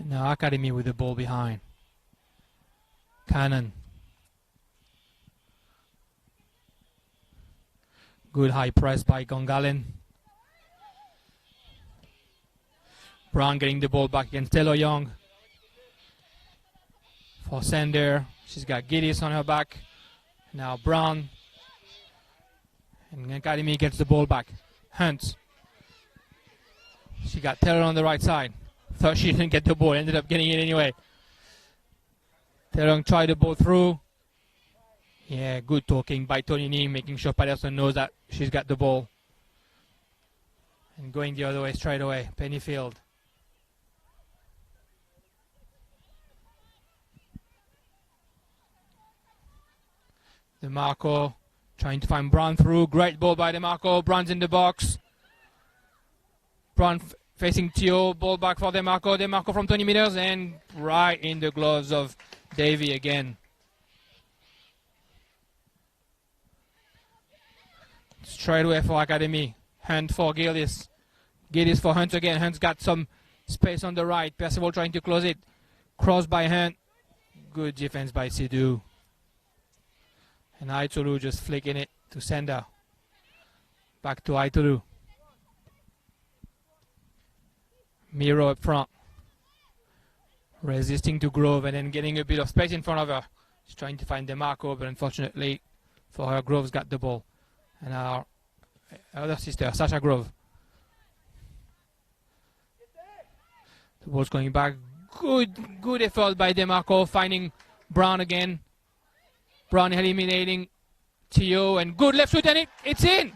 Now Academy with the ball behind. Cannon. Good high press by Gungahlin. Brown getting the ball back against Taylor Young. For Sander. She's got Giddis on her back. Now Brown. And Academy gets the ball back. Hunt. She got Taylor on the right side. Thought she didn't get the ball, ended up getting it anyway. Terong tried the ball through. Yeah, good talking by Tony Ning, making sure Patterson knows that she's got the ball. And going the other way straight away, Pennyfield. DeMarco trying to find Brown through. Great ball by DeMarco. Brown's in the box. Brown facing Tio, ball back for DeMarco. DeMarco from 20 meters and right in the gloves of Davy again. Straight away for Academy. Hunt for Giddis. Giddis for Hunt again. Hunt's got some space on the right. Percival trying to close it. Cross by Hunt. Good defense by Sidhu. And Aitolu just flicking it to Sender. Back to Aituru. Miro up front. Resisting to Grove and then getting a bit of space in front of her. She's trying to find DeMarco, but unfortunately for her, Grove's got the ball. And our other sister, Sasha Grove. The ball's going back. Good effort by DeMarco, finding Brown again. Brown eliminating Tio, and good left shoot, and it's in!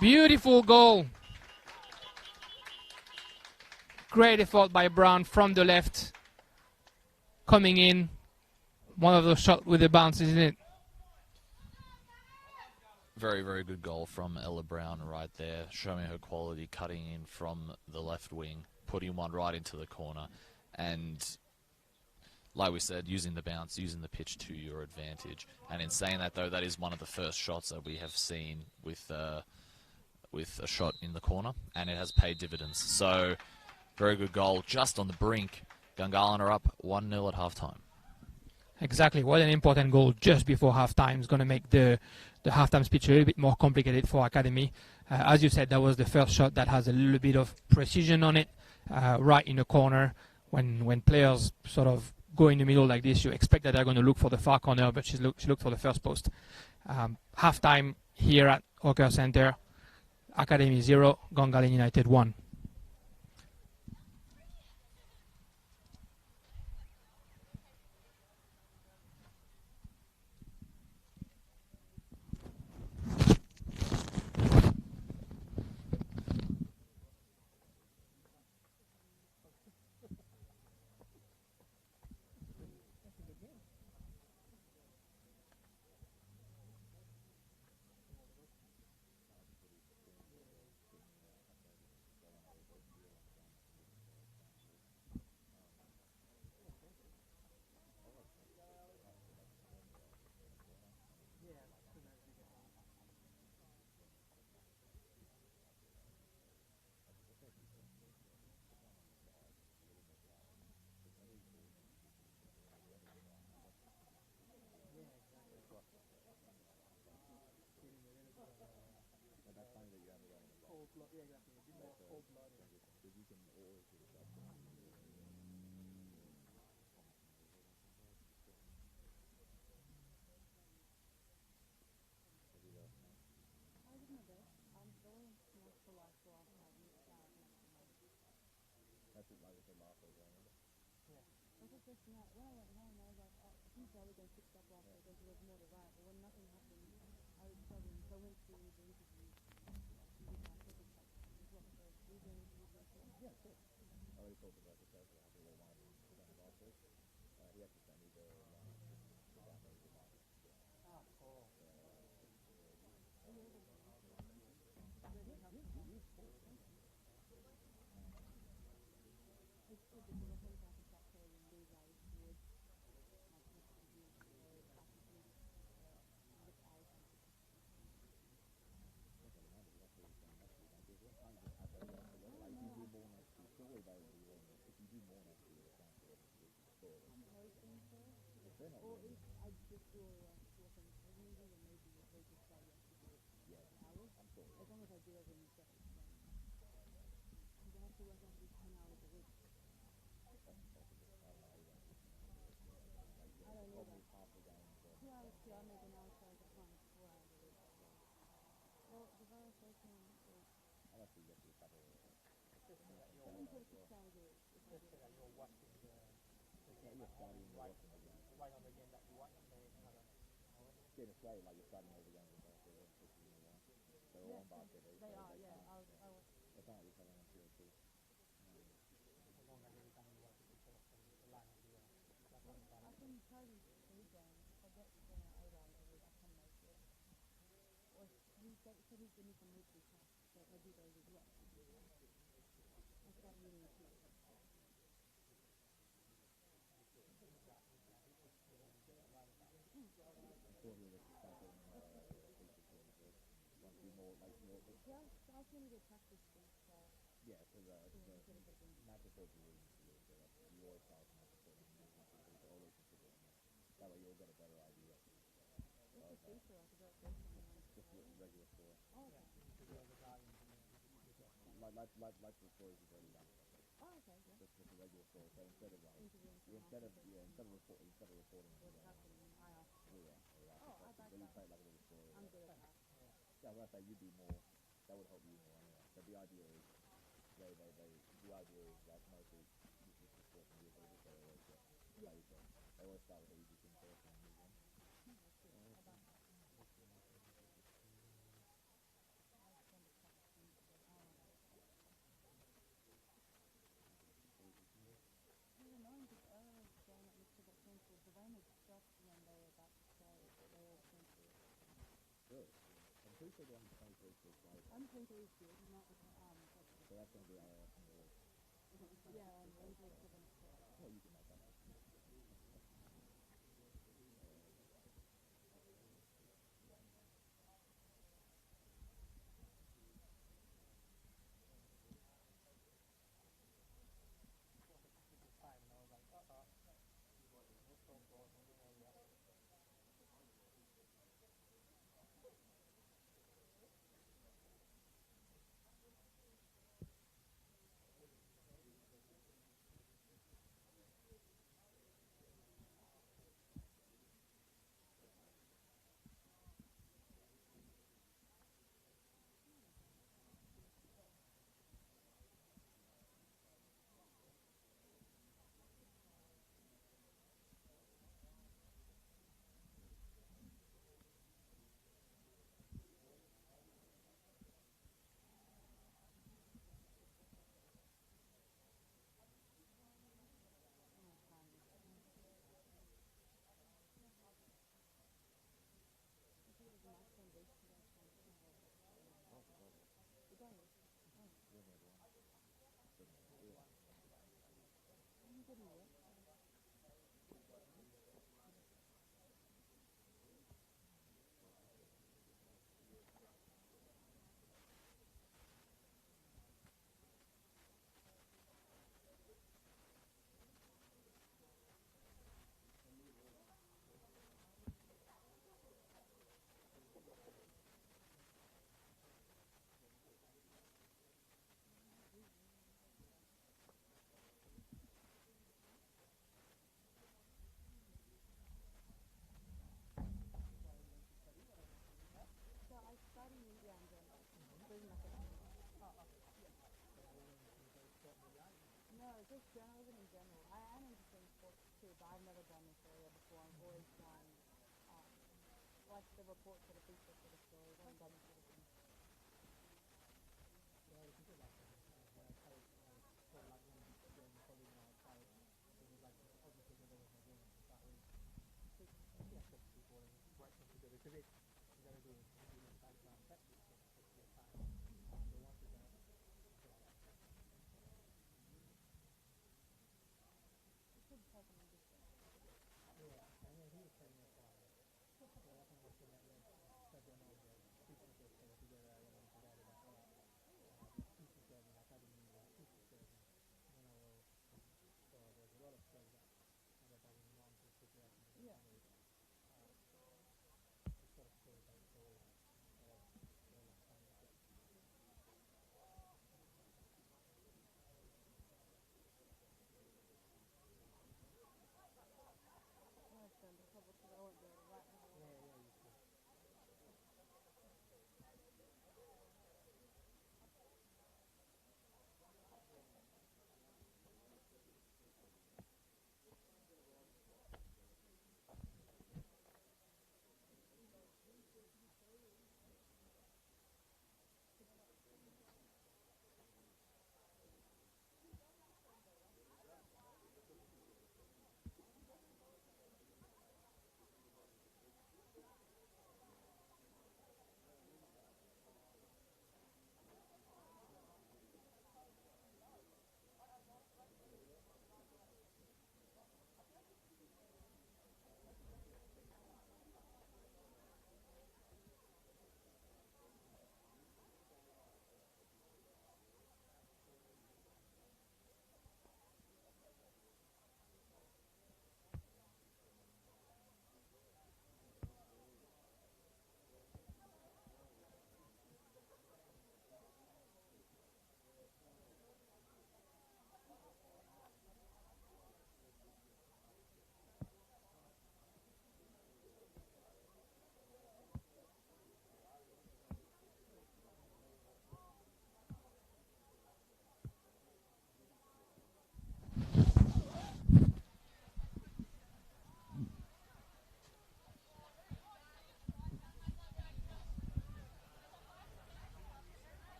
Beautiful goal. Great effort by Brown from the left. Coming in. One of those shots with the bounce, isn't it? Very, very good goal from Ella Brown right there, showing her quality, cutting in from the left wing, putting one right into the corner, and like we said, using the bounce, using the pitch to your advantage. And in saying that, though, that is one of the first shots that we have seen with a shot in the corner, and it has paid dividends. So, very good goal, just on the brink. Gungahlin are up 1-0 at halftime. Exactly. What an important goal just before halftime. Is going to make the halftime speech a little bit more complicated for Academy. As you said, that was the first shot that has a little bit of precision on it, right in the corner. When players sort of go in the middle like this, you expect that they're going to look for the far corner, but she looked for the first post. Halftime here at Hawker Center. Academy 0, Gungahlin United 1. Just regular score. Like the stories you've already done. Just a regular score. So instead of reporting. So you play like a little story. Yeah, well, I say you'd be more. That would help you more anyway. But the idea is, the idea is like mostly this is the sport from years old, so they always get they always start with the easy thing first and move on. Really? I'm pretty sure they're on 23 still play. So that's going to be our well, you can make that up.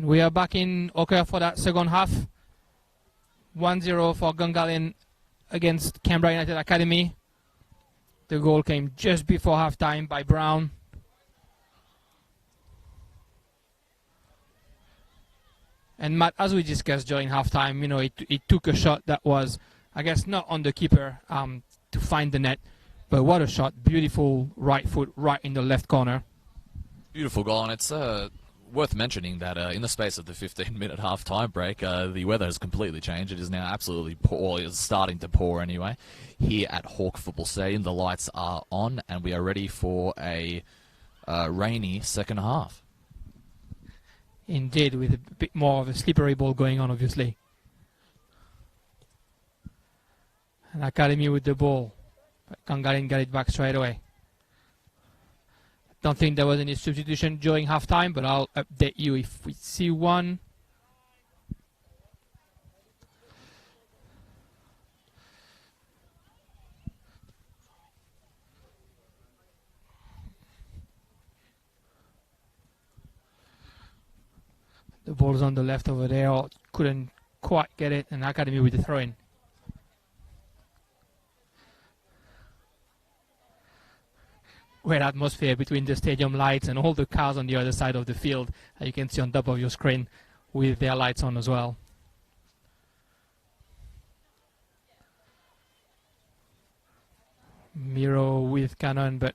We are back in Oka for that second half. 1-0 for Gungahlin against Canberra United Academy. The goal came just before halftime by Brown. And Matt, as we discussed during halftime, you know, it took a shot that was, I guess, not on the keeper to find the net. But what a shot. Beautiful right foot right in the left corner. Beautiful goal, and it's worth mentioning that in the space of the 15-minute half-time break, the weather has completely changed. It is now absolutely poor. It's starting to pour anyway. Here at Hawke Football Stadium, the lights are on, and we are ready for a rainy second half. Indeed, with a bit more of a slippery ball going on, obviously. And Academy with the ball. But Gungahlin got it back straight away. Don't think there was any substitution during halftime, but I'll update you if we see one. The ball's on the left over there. Couldn't quite get it, and Academy with the throw-in. Great atmosphere between the stadium lights and all the cars on the other side of the field, you can see on top of your screen with their lights on as well. Miro with Cannon, but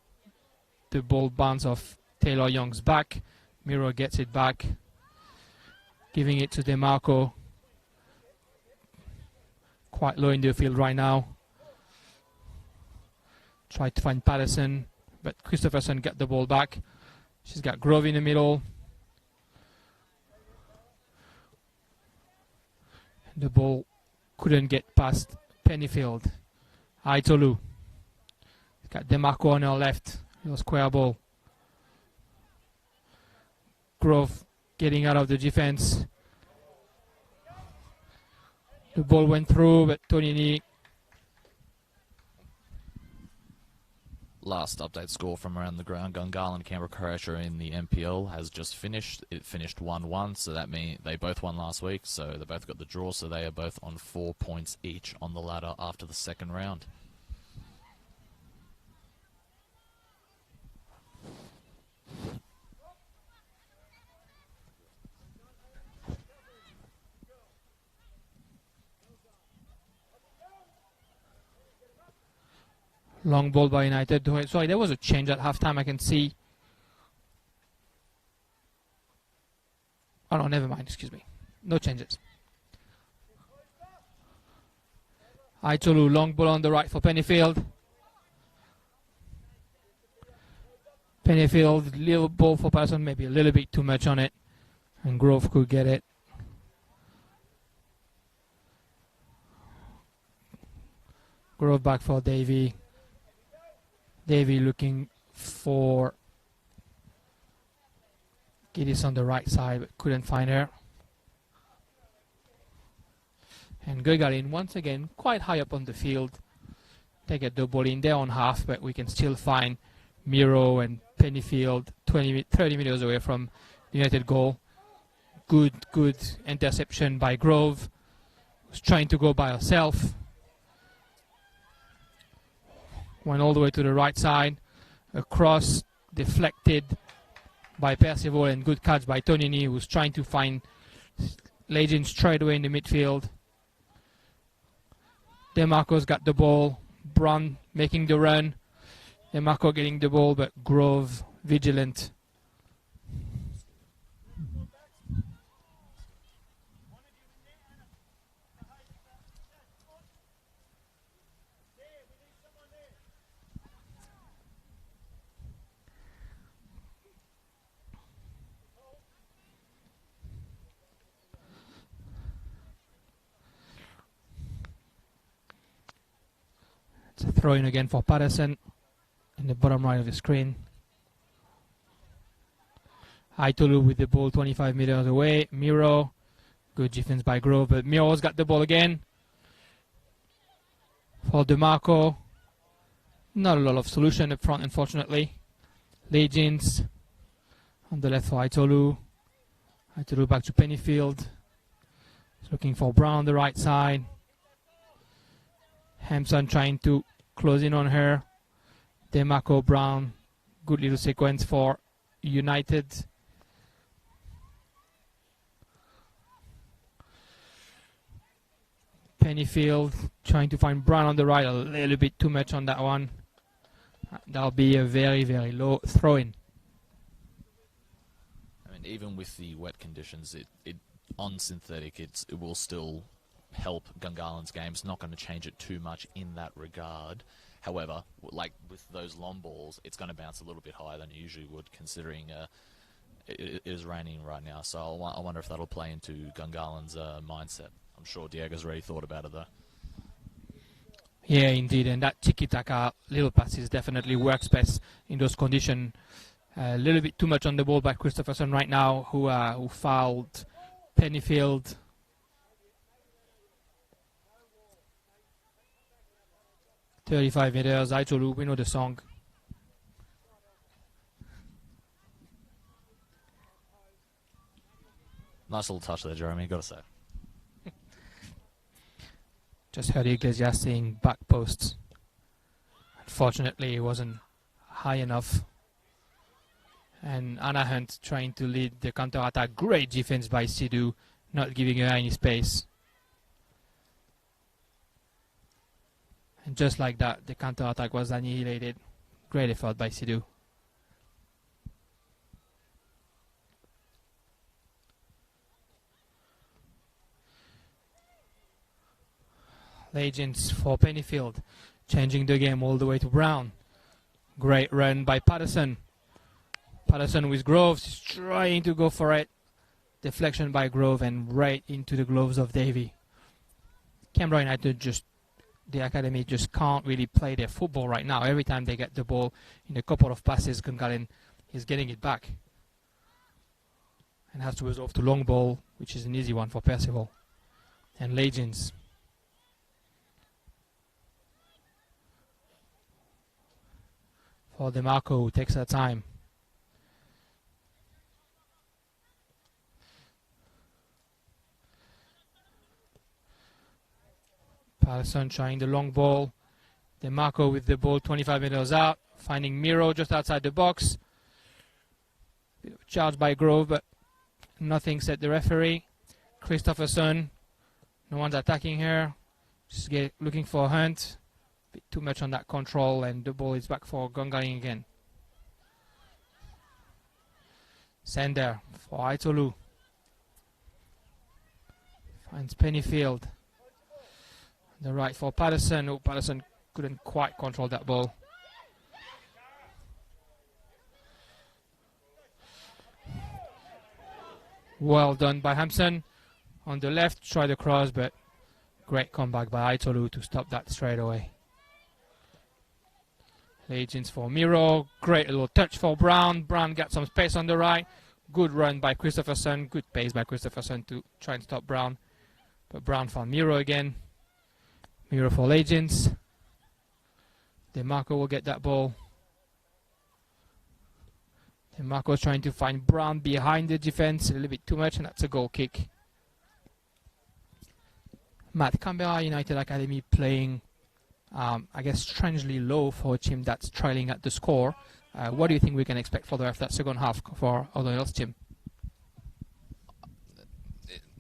the ball bounces off Taylor Young's back. Miro gets it back, giving it to DeMarco. Quite low in the field right now. Try to find Patterson, but Christopherson got the ball back. She's got Grove in the middle. The ball couldn't get past Pennyfield. Aitolu. Got DeMarco on her left. Little square ball. Grove getting out of the defense. The ball went through, but Tonini. Last update score from around the ground. Gungahlin Canberra Croatia in the NPL has just finished. It finished 1-1, so that means they both won last week, so they both got the draw, so they are both on 4 points each on the ladder after the second round. Long ball by United. Sorry, there was a change at halftime, I can see. Oh no, never mind, excuse me. No changes. Aitolu, long ball on the right for Pennyfield. Pennyfield, little ball for Patterson, maybe a little bit too much on it. And Grove could get it. Grove back for Davey. Davey looking for Giddis on the right side, but couldn't find her. And Gungahlin once again quite high up on the field. They get the ball in their own half, but we can still find Miro and Pennyfield 30 meters away from the United goal. Good interception by Grove. Was trying to go by herself. Went all the way to the right side. Across, deflected by Percival, and good catch by Tonini, who's trying to find Legend straight away in the midfield. DeMarco's got the ball. Brown making the run. DeMarco getting the ball, but Grove vigilant. It's a throw in again for Patterson in the bottom right of the screen. Aitolu with the ball 25 meters away. Miro, good defense by Grove, but Miro's got the ball again for DeMarco. Not a lot of solution up front, unfortunately. Legends on the left for Aitolu. to look back to Pennyfield. He's looking for Brown on the right side. Hampson trying to close in on her. DeMarco, Brown. Good little sequence for United. Pennyfield trying to find Brown on the right, a little bit too much on that one. That'll be a very, very low throw-in. I mean, even with the wet conditions, it on synthetic, it will still help Gungahllin's game. It's not going to change it too much in that regard. However, like with those long balls, it's going to bounce a little bit higher than it usually would, considering it is raining right now. So I wonder if that'll play into Gungahllin's mindset. I'm sure Diego's already thought about it, though. Yeah, indeed, and that tiki-taka little passes definitely works best in those conditions. A little bit too much on the ball by Christopherson right now, who fouled Pennyfield. "35 meters, I told you, we know the song." Nice little touch there, Jeremy, got to say. Just heard Iglesias saying back posts. Unfortunately, it wasn't high enough. And Anna Hunt trying to lead the counter-attack. Great defense by Sidhu, not giving her any space. And just like that, the counter-attack was annihilated. Great effort by Sidhu. Legends for Pennyfield, changing the game all the way to Brown. Great run by Patterson. Patterson with Groves, is trying to go for it. Deflection by Grove and right into the gloves of Davy. Canberra United the academy just can't really play their football right now. Every time they get the ball in a couple of passes, Gungahlin is getting it back. And has to resolve to long ball, which is an easy one for Percival. And Legends. For DeMarco, who takes her time. Patterson trying the long ball. DeMarco with the ball 25 meters out. Finding Miro just outside the box. Bit of charge by Grove, but nothing set the referee. Christopherson. No one's attacking her. Just looking for Hunt. Bit too much on that control, and the ball is back for Gungahlin again. Sender for Aitolu. Finds Pennyfield. The right for Patterson. Oh, Patterson couldn't quite control that ball. Well done by Hampson. On the left, tried the cross, but great comeback by Aitolu to stop that straight away. Legends for Miro. Great little touch for Brown. Brown got some space on the right. Good run by Christopherson. Good pace by Christopherson to try and stop Brown. But Brown found Miro again. Miro for Legends. DeMarco will get that ball. DeMarco's trying to find Brown behind the defense. A little bit too much, and that's a goal kick. Matt, Canberra United Academy playing I guess strangely low for a team that's trailing at the score. What do you think we can expect for the rest of that second half for O'Donnell's team?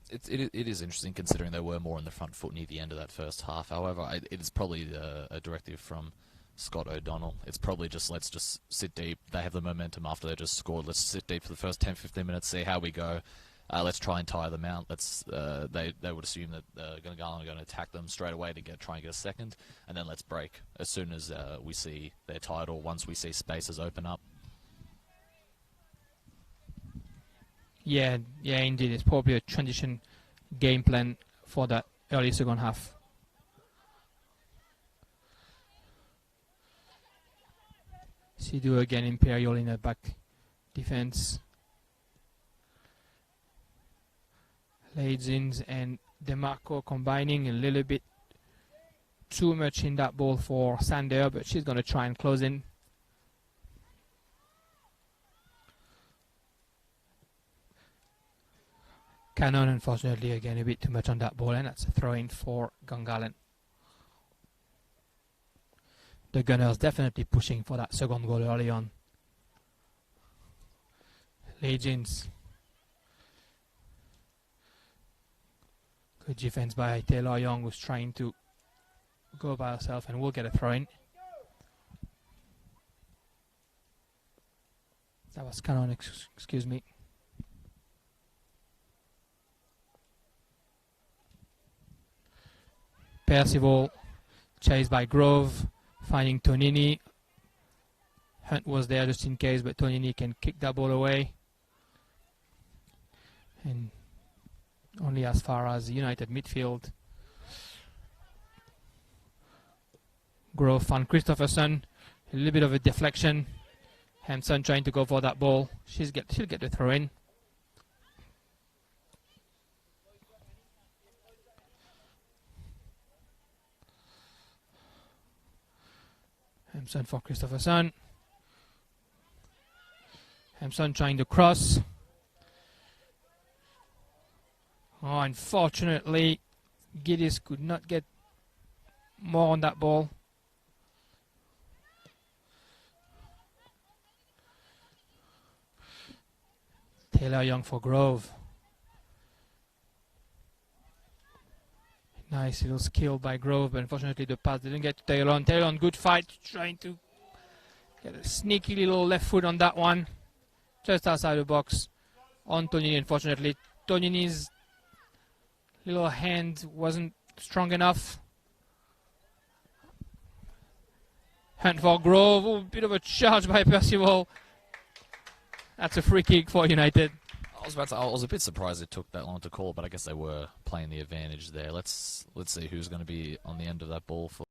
It is interesting considering they were more in the front foot near the end of that first half. However, it is probably a directive from Scott O'Donnell. It's probably just, let's just sit deep. They have the momentum after they just scored. Let's sit deep for the first 10-15 minutes, see how we go. Let's try and tire them out. They would assume that Gungahlin are going to attack them straight away to try and get a second, and then let's break as soon as we see they're tired or once we see spaces open up. Yeah, indeed. It's probably a transition game plan for that early second half. Sidhu again, Imperial in the back defense. Legends and DeMarco combining a little bit too much in that ball for Sander, but she's going to try and close in. Cannon, unfortunately, again a bit too much on that ball, and that's a throw-in for Gungahlin. The Gunners definitely pushing for that second goal early on. Legends. Good defense by Taylor Young, who's trying to go by herself, and will get a throw-in. That was Cannon, excuse me. Percival chased by Grove, finding Tonini. Hunt was there just in case, but Tonini can kick that ball away. And only as far as United midfield. Grove found Christopherson. A little bit of a deflection. Hampson trying to go for that ball. She'll get the throw in. Hampson for Christopherson. Hampson trying to cross. Oh, unfortunately, Giddis could not get more on that ball. Taylor Young for Grove. Nice little skill by Grove, but unfortunately the pass didn't get to Taylor. Taylor, good fight, trying to get a sneaky little left foot on that one. Just outside the box. On Tonini, unfortunately. Tonini's little hand wasn't strong enough. Hunt for Grove. Oh, bit of a charge by Percival. That's a free kick for United. I was a bit surprised it took that long to call, but I guess they were playing the advantage there. Let's see who's going to be on the end of that ball for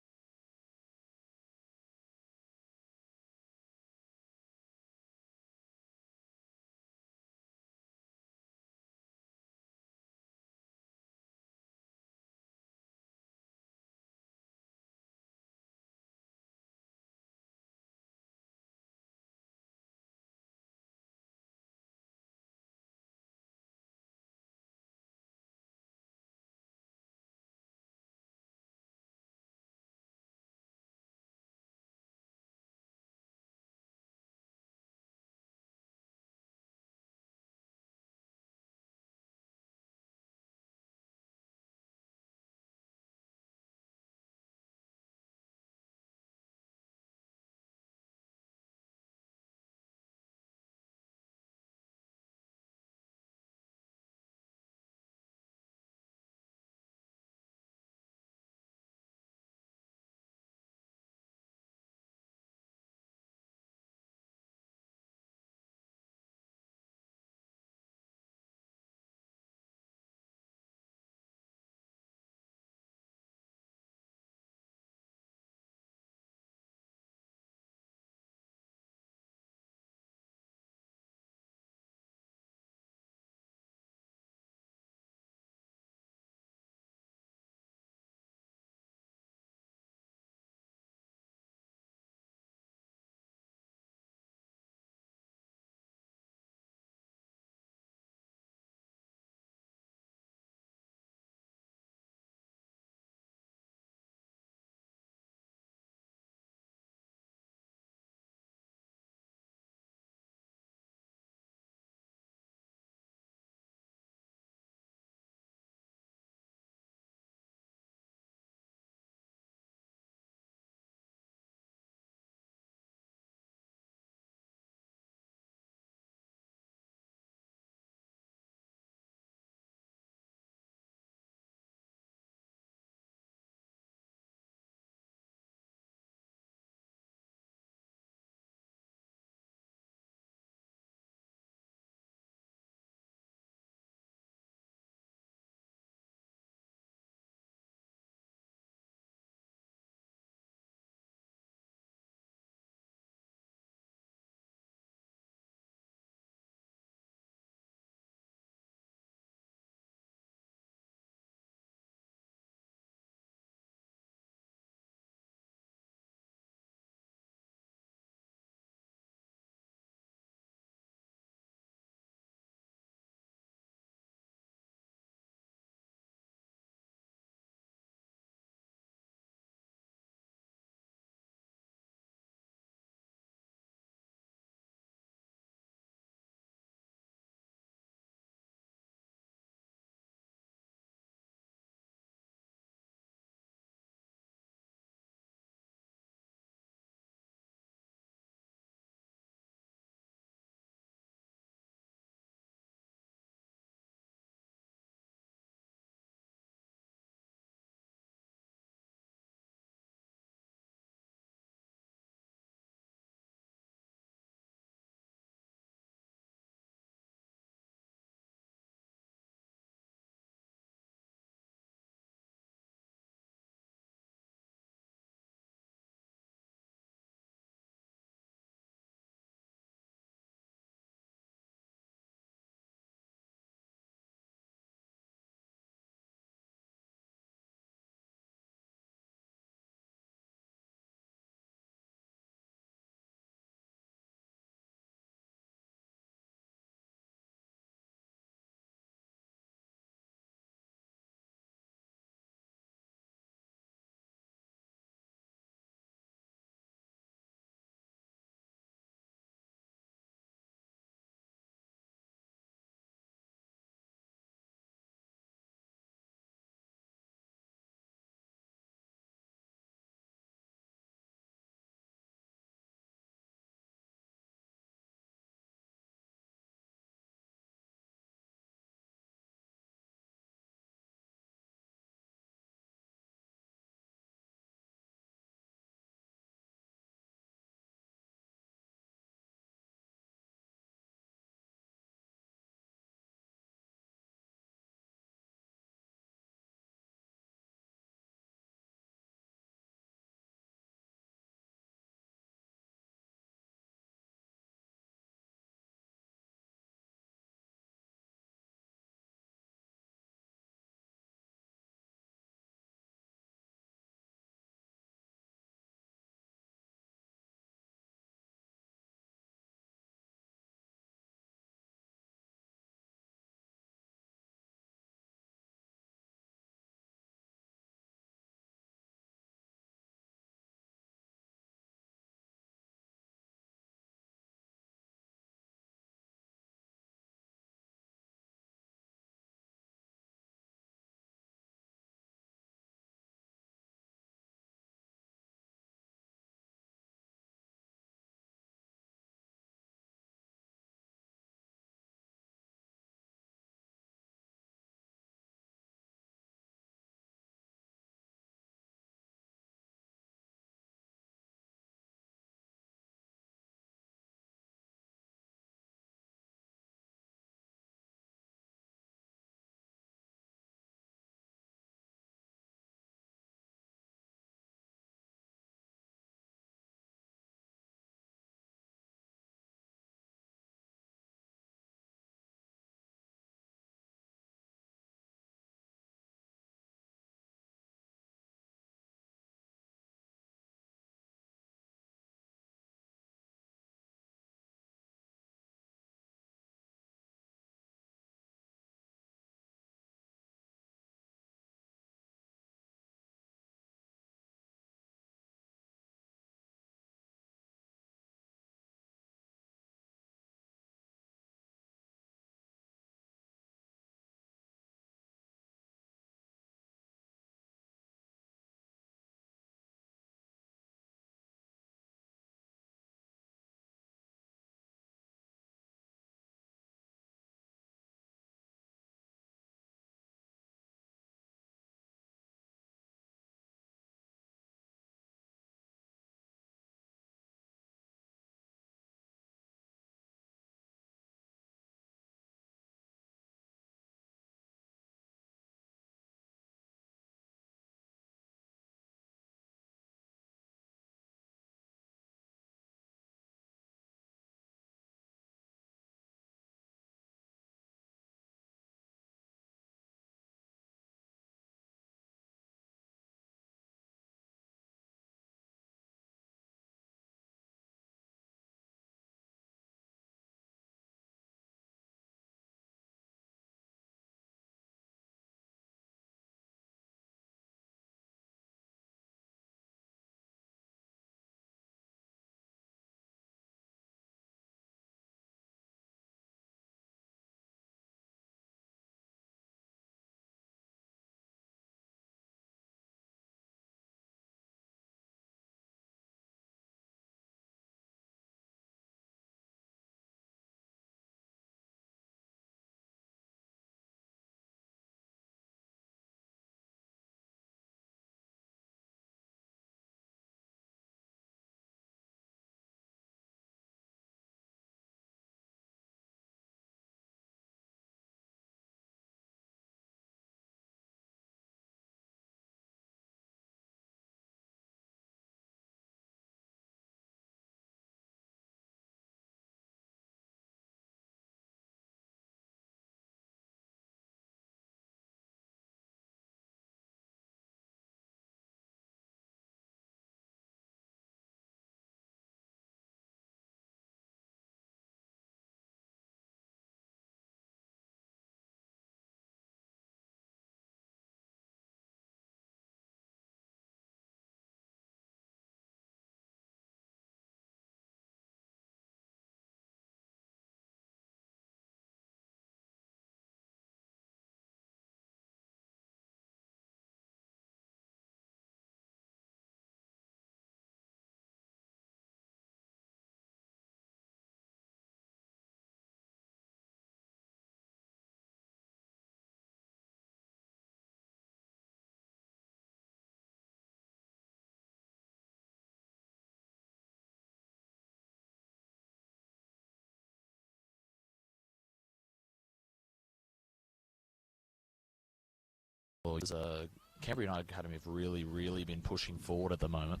because Canberra United Academy have really been pushing forward at the moment.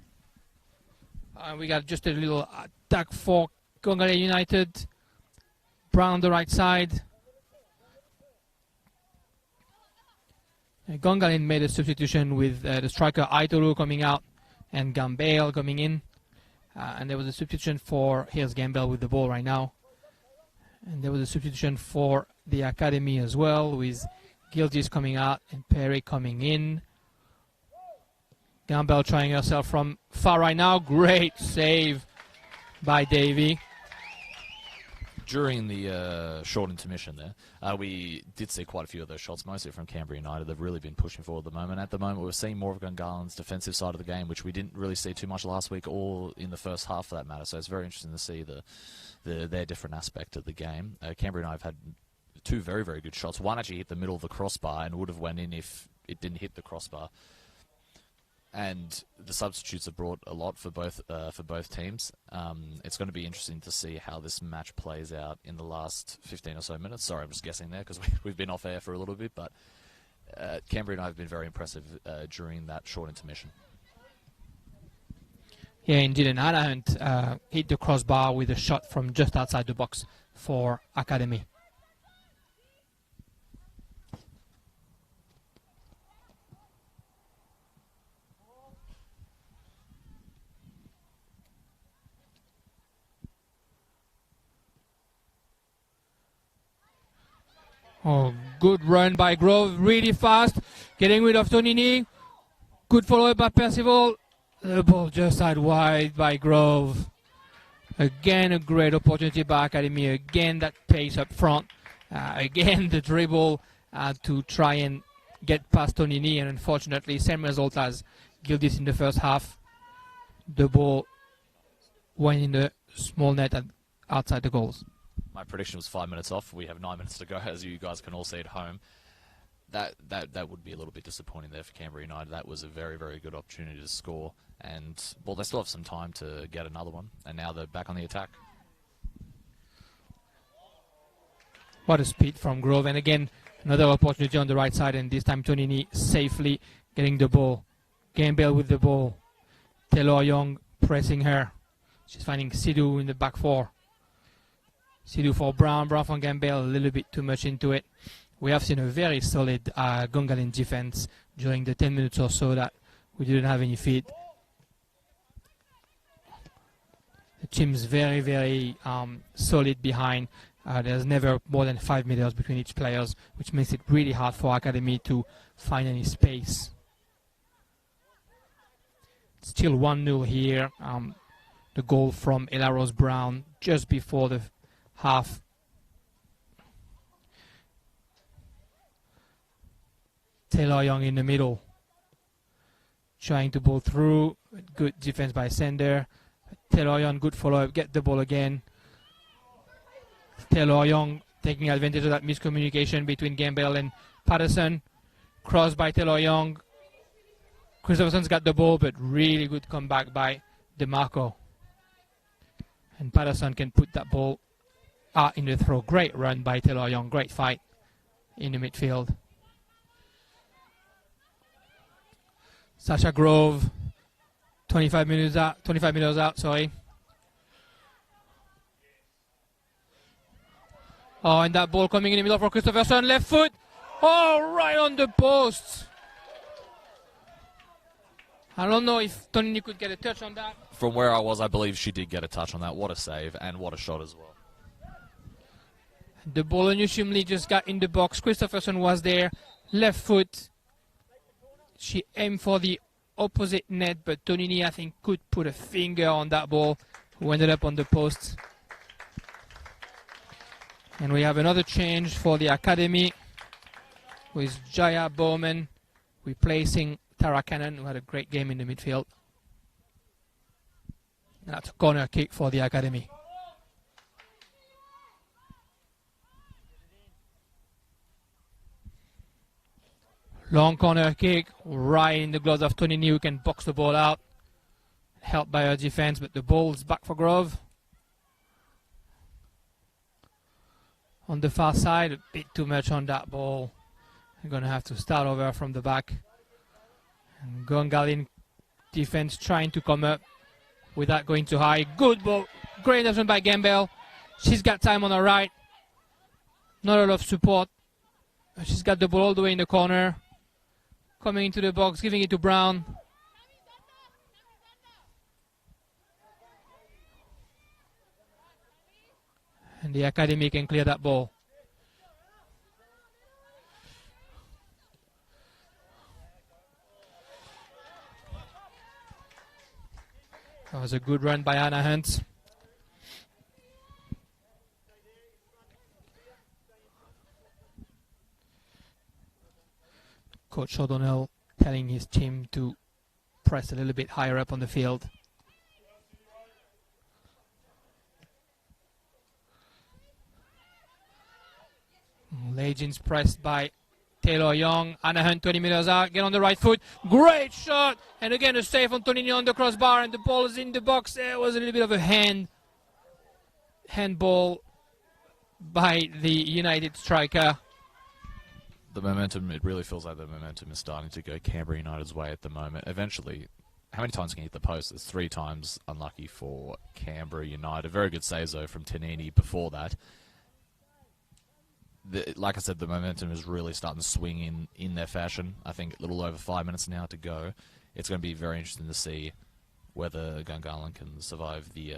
We got just a little attack for Gungahlin United. Brown on the right side. Gungahlin made a substitution with the striker Aitolu coming out and Gambale coming in. And there was a substitution for, here's Gambale with the ball right now. And there was a substitution for the academy as well, with Gilgis coming out and Perry coming in. Gambale trying herself from far right now. Great save by Davy. During the short intermission there, we did see quite a few of those shots, mostly from Canberra United. They've really been pushing forward at the moment. At the moment, we're seeing more of Gungahlin's defensive side of the game, which we didn't really see too much last week or in the first half, for that matter. So it's very interesting to see their different aspect of the game. Canberra United have had two very good shots. One actually hit the middle of the crossbar and would have went in if it didn't hit the crossbar. And the substitutes have brought a lot for both teams. It's going to be interesting to see how this match plays out in the last 15 or so minutes. Sorry, I'm just guessing there because we've been off air for a little bit. But Canberra and I have been very impressive during that short intermission. Yeah, indeed. And Hannah Hunt hit the crossbar with a shot from just outside the box for Academy. Oh, good run by Grove, really fast, getting rid of Tonini. Good follow-up by Percival. The ball just out wide by Grove. Again, a great opportunity by Academy. Again, that pace up front. Again, the dribble to try and get past Tonini, and unfortunately, same result as Gildis in the first half. The ball went in the small net outside the goals. My prediction was 5 minutes off. We have 9 minutes to go, as you guys can all see at home. That would be a little bit disappointing there for Canberra United. That was a very good opportunity to score. And, well, they still have some time to get another one. And now they're back on the attack. What a speed from Grove. And again, another opportunity on the right side. And this time Tonini safely getting the ball. Gambale with the ball. Taylor Young pressing her. She's finding Sidhu in the back four. Sidhu for Brown from Gambale, a little bit too much into it. We have seen a very solid Gungahlin defense during the 10 minutes or so that we didn't have any feed. The team's very solid behind. There's never more than 5 meters between each players, which makes it really hard for Academy to find any space. Still 1-0 here. The goal from Ella Rose Brown just before the half. Taylor Young in the middle, trying to ball through. Good defense by Sender. Taylor Young, good follow-up, get the ball again. Taylor Young taking advantage of that miscommunication between Gambale and Patterson. Cross by Taylor Young. Christopherson's got the ball, but really good comeback by DeMarco. And Patterson can put that ball out in the throw. Great run by Taylor Young. Great fight in the midfield. Sasha Grove, 25 meters out, sorry. Oh, and that ball coming in the middle for Christopherson, left foot. Oh, right on the post. I don't know if Tonini could get a touch on that. From where I was, I believe she did get a touch on that. What a save and what a shot as well. The ball unusually just got in the box. Christopherson was there, left foot. She aimed for the opposite net, but Tonini, I think, could put a finger on that ball, who ended up on the post. And we have another change for the academy with Jaya Bowman replacing Tara Cannon, who had a great game in the midfield. And that's a corner kick for the academy. Long corner kick, right in the gloves of Tonini, who can box the ball out. Helped by her defense, but the ball's back for Grove. On the far side, a bit too much on that ball. They're going to have to start over from the back. And Gungahlin defense trying to come up without going too high. Good ball. Great interception by Gamble. She's got time on her right. Not a lot of support. She's got the ball all the way in the corner. Coming into the box, giving it to Brown. And the academy can clear that ball. That was a good run by Anna Hunt. Coach O'Donnell telling his team to press a little bit higher up on the field. Legends pressed by Taylor Young. Anna Hunt 20 meters out. Get on the right foot. Great shot. And again a save on Tonini on the crossbar. And the ball is in the box. There was a little bit of a handball by the United striker. The momentum, it really feels like the momentum is starting to go Canberra United's way at the moment. Eventually, how many times can you hit the post? It's 3 times unlucky for Canberra United. Very good saves, though, from Tonini before that. Like I said, the momentum is really starting to swing in their fashion. I think a little over 5 minutes now to go. It's going to be very interesting to see whether Gungahlin can survive the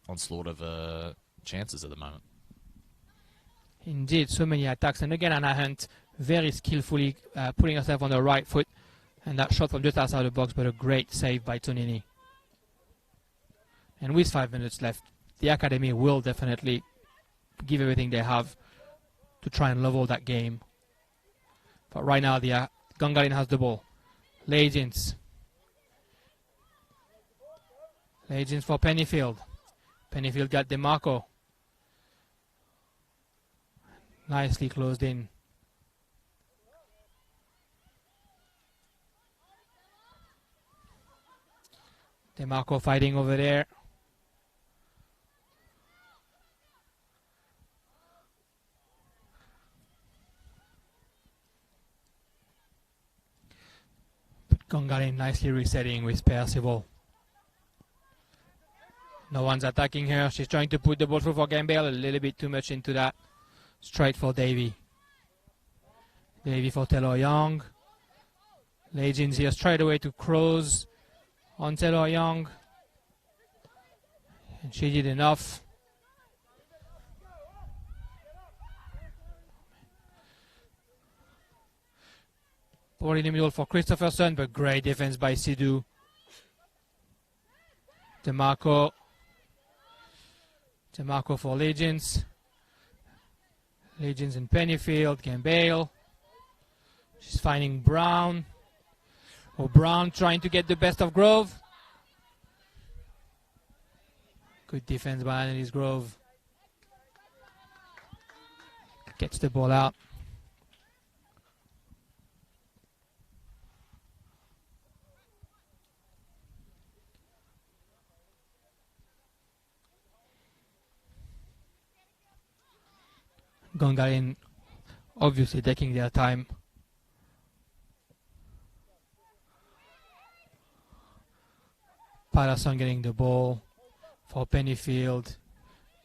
onslaught of chances at the moment. Indeed, so many attacks. And again, Anna Hunt very skillfully putting herself on the right foot. And that shot from just outside the box, but a great save by Tonini. And with 5 minutes left, the academy will definitely give everything they have to try and level that game. But right now, the Gungahlin has the ball. Legends. Legends for Pennyfield. Pennyfield got DeMarco. Nicely closed in. DeMarco fighting over there. Gungahlin nicely resetting with Percival. No one's attacking her. She's trying to put the ball through for Gamble. A little bit too much into that. Straight for Davy. Davy for Taylor Young. Legends here straight away to Crows on Taylor Young. And she did enough. Ball in the middle for Christopherson, but great defense by Sidhu. DeMarco. DeMarco for Legends. Legends in Pennyfield. Gamble. She's finding Brown. Oh, Brown trying to get the best of Grove. Good defense by Annalise Grove. Gets the ball out. Gungahlin obviously taking their time. Patterson getting the ball for Pennyfield.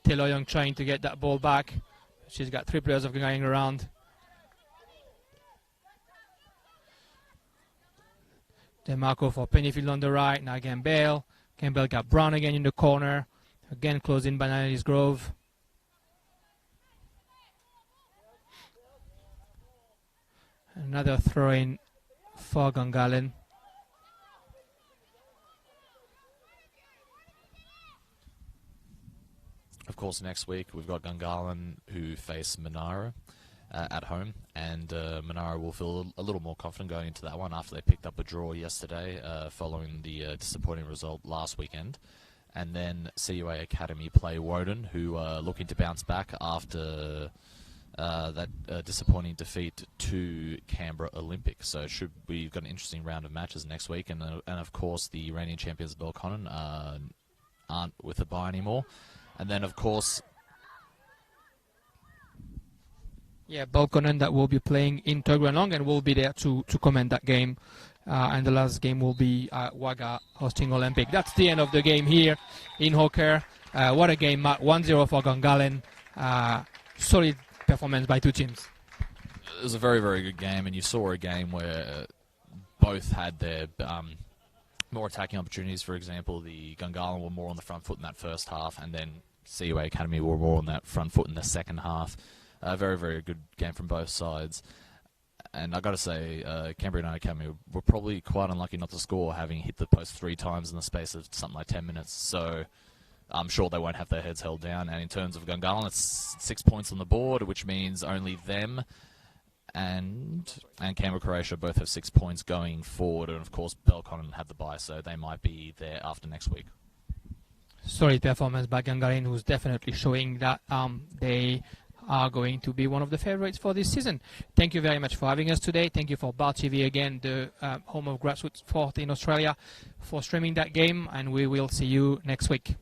Taylor Young trying to get that ball back. She's got 3 players of Gungahlin around. DeMarco for Pennyfield on the right. Now Gamble. Gamble got Brown again in the corner. Again closed in by Annalise Grove. Another throw-in for Gungahlin. Of course, next week we've got Gungahlin who face Monaro at home, and Monaro will feel a little more confident going into that one after they picked up a draw yesterday following the disappointing result last weekend. And then CUA Academy play Woden, who are looking to bounce back after that disappointing defeat to Canberra Olympic. So we've got an interesting round of matches next week, and of course the reigning champions Belconnen aren't with a bye anymore. And then of course Yeah, Balkonen that will be playing in Tuggeranong and will be there to comment that game. And the last game will be Wagga hosting Olympic. That's the end of the game here in Hawker. What a game, Matt. 1-0 for Gungahlin. Solid performance by two teams. It was a very, very good game, and you saw a game where both had their more attacking opportunities. For example, the Gungahlin were more on the front foot in that first half, and then CUA Academy were more on that front foot in the second half. Very, very good game from both sides. And I got to say, Canberra United Academy were probably quite unlucky not to score, having hit the post 3 times in the space of something like 10 minutes. So I'm sure they won't have their heads held down. And in terms of Gungahlin, it's 6 points on the board, which means only them and Canberra Croatia both have 6 points going forward. And of course, Belconnen have the bye, so they might be there after next week. Solid performance by Gungahlin, who's definitely showing that they are going to be one of the favorites for this season. Thank you very much for having us today. Thank you for Bar TV again, the home of grassroots sport in Australia, for streaming that game, and we will see you next week.